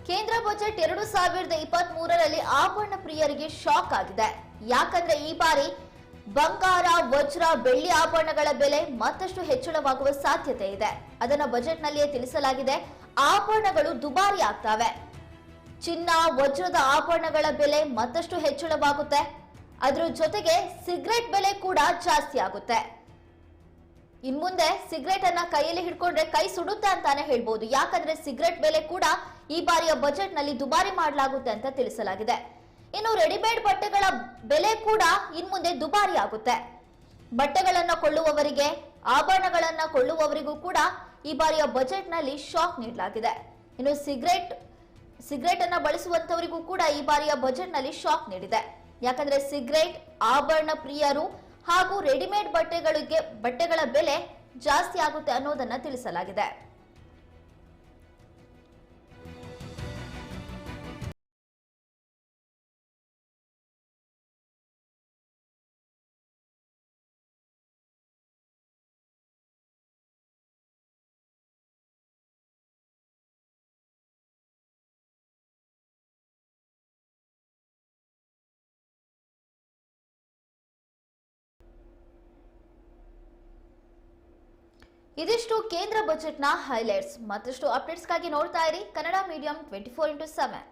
ಕೇಂದ್ರ ಬಜೆಟ್ 2023ರಲ್ಲಿ ಆಭರಣ ಪ್ರಿಯರಿಗೆ ಶಾಕ್ ಆಗಿದೆ. ಯಾಕಂದ್ರೆ ಈ ಬಾರಿ ಬಂಗಾರ, ವಜ್ರ, ಬೆಳ್ಳಿ ಆಭರಣಗಳ ಬೆಲೆ ಮತ್ತಷ್ಟು ಹೆಚ್ಚಳವಾಗುವ ಸಾಧ್ಯತೆ ಇದೆ. ಅದನ್ನ ಬಜೆಟ್ನಲ್ಲಿಯೇ ತಿಳಿಸಲಾಗಿದೆ. ಆಭರಣಗಳು ದುಬಾರಿ ಆಗ್ತವೆ. ಚಿನ್ನ, ವಜ್ರದ ಆಭರಣಗಳ ಬೆಲೆ ಮತ್ತಷ್ಟು ಹೆಚ್ಚಳವಾಗುತ್ತೆ. ಅದರ ಜೊತೆಗೆ ಸಿಗರೆಟ್ ಬೆಲೆ ಕೂಡ ಜಾಸ್ತಿ ಆಗುತ್ತೆ. ಇನ್ಮುಂದೆ ಸಿಗರೆಟ್ ಅನ್ನ ಕೈಯಲ್ಲಿ ಹಿಡ್ಕೊಂಡ್ರೆ ಕೈ ಸುಡುತ್ತೆ ಅಂತಾನೆ ಹೇಳ್ಬೋದು. ಯಾಕಂದ್ರೆ ಸಿಗರೆಟ್ ಬೆಲೆ ಕೂಡ ಈ ಬಾರಿಯ ಬಜೆಟ್ ನಲ್ಲಿ ದುಬಾರಿ ಮಾಡಲಾಗುತ್ತೆ ಅಂತ ತಿಳಿಸಲಾಗಿದೆ. ಇನ್ನು ರೆಡಿಮೇಡ್ ಬಟ್ಟೆಗಳ ಬೆಲೆ ಕೂಡ ಇನ್ಮುಂದೆ ದುಬಾರಿ ಆಗುತ್ತೆ. ಬಟ್ಟೆಗಳನ್ನ ಕೊಳ್ಳುವವರಿಗೆ, ಆಭರಣಗಳನ್ನ ಕೊಳ್ಳುವವರಿಗೂ ಕೂಡ ಈ ಬಾರಿಯ ಬಜೆಟ್ ನಲ್ಲಿ ಶಾಕ್ ನೀಡಲಾಗಿದೆ. ಇನ್ನು ಸಿಗರೆಟ್ ಅನ್ನ ಬಳಸುವಂತವರಿಗೂ ಕೂಡ ಈ ಬಾರಿಯ ಬಜೆಟ್ ನಲ್ಲಿ ಶಾಕ್ ನೀಡಿದೆ. ಯಾಕಂದ್ರೆ ಸಿಗರೆಟ್, ಆಭರಣ ಪ್ರಿಯರು ಹಾಗೂ ರೆಡಿಮೇಡ್ ಬಟ್ಟೆಗಳ ಬೆಲೆ ಜಾಸ್ತಿ ಆಗುತ್ತೆ ಅನ್ನೋದನ್ನ ತಿಳಿಸಲಾಗಿದೆ. ಇದಿಷ್ಟು ಕೇಂದ್ರ ಬಜೆಟ್ನ ಹೈಲೈಟ್ಸ್. ಮತ್ತಷ್ಟು ಅಪ್ಡೇಟ್ಸ್ಗಾಗಿ ನೋಡ್ತಾ ಇರಿ ಕನ್ನಡ ಮೀಡಿಯಂ 24x7.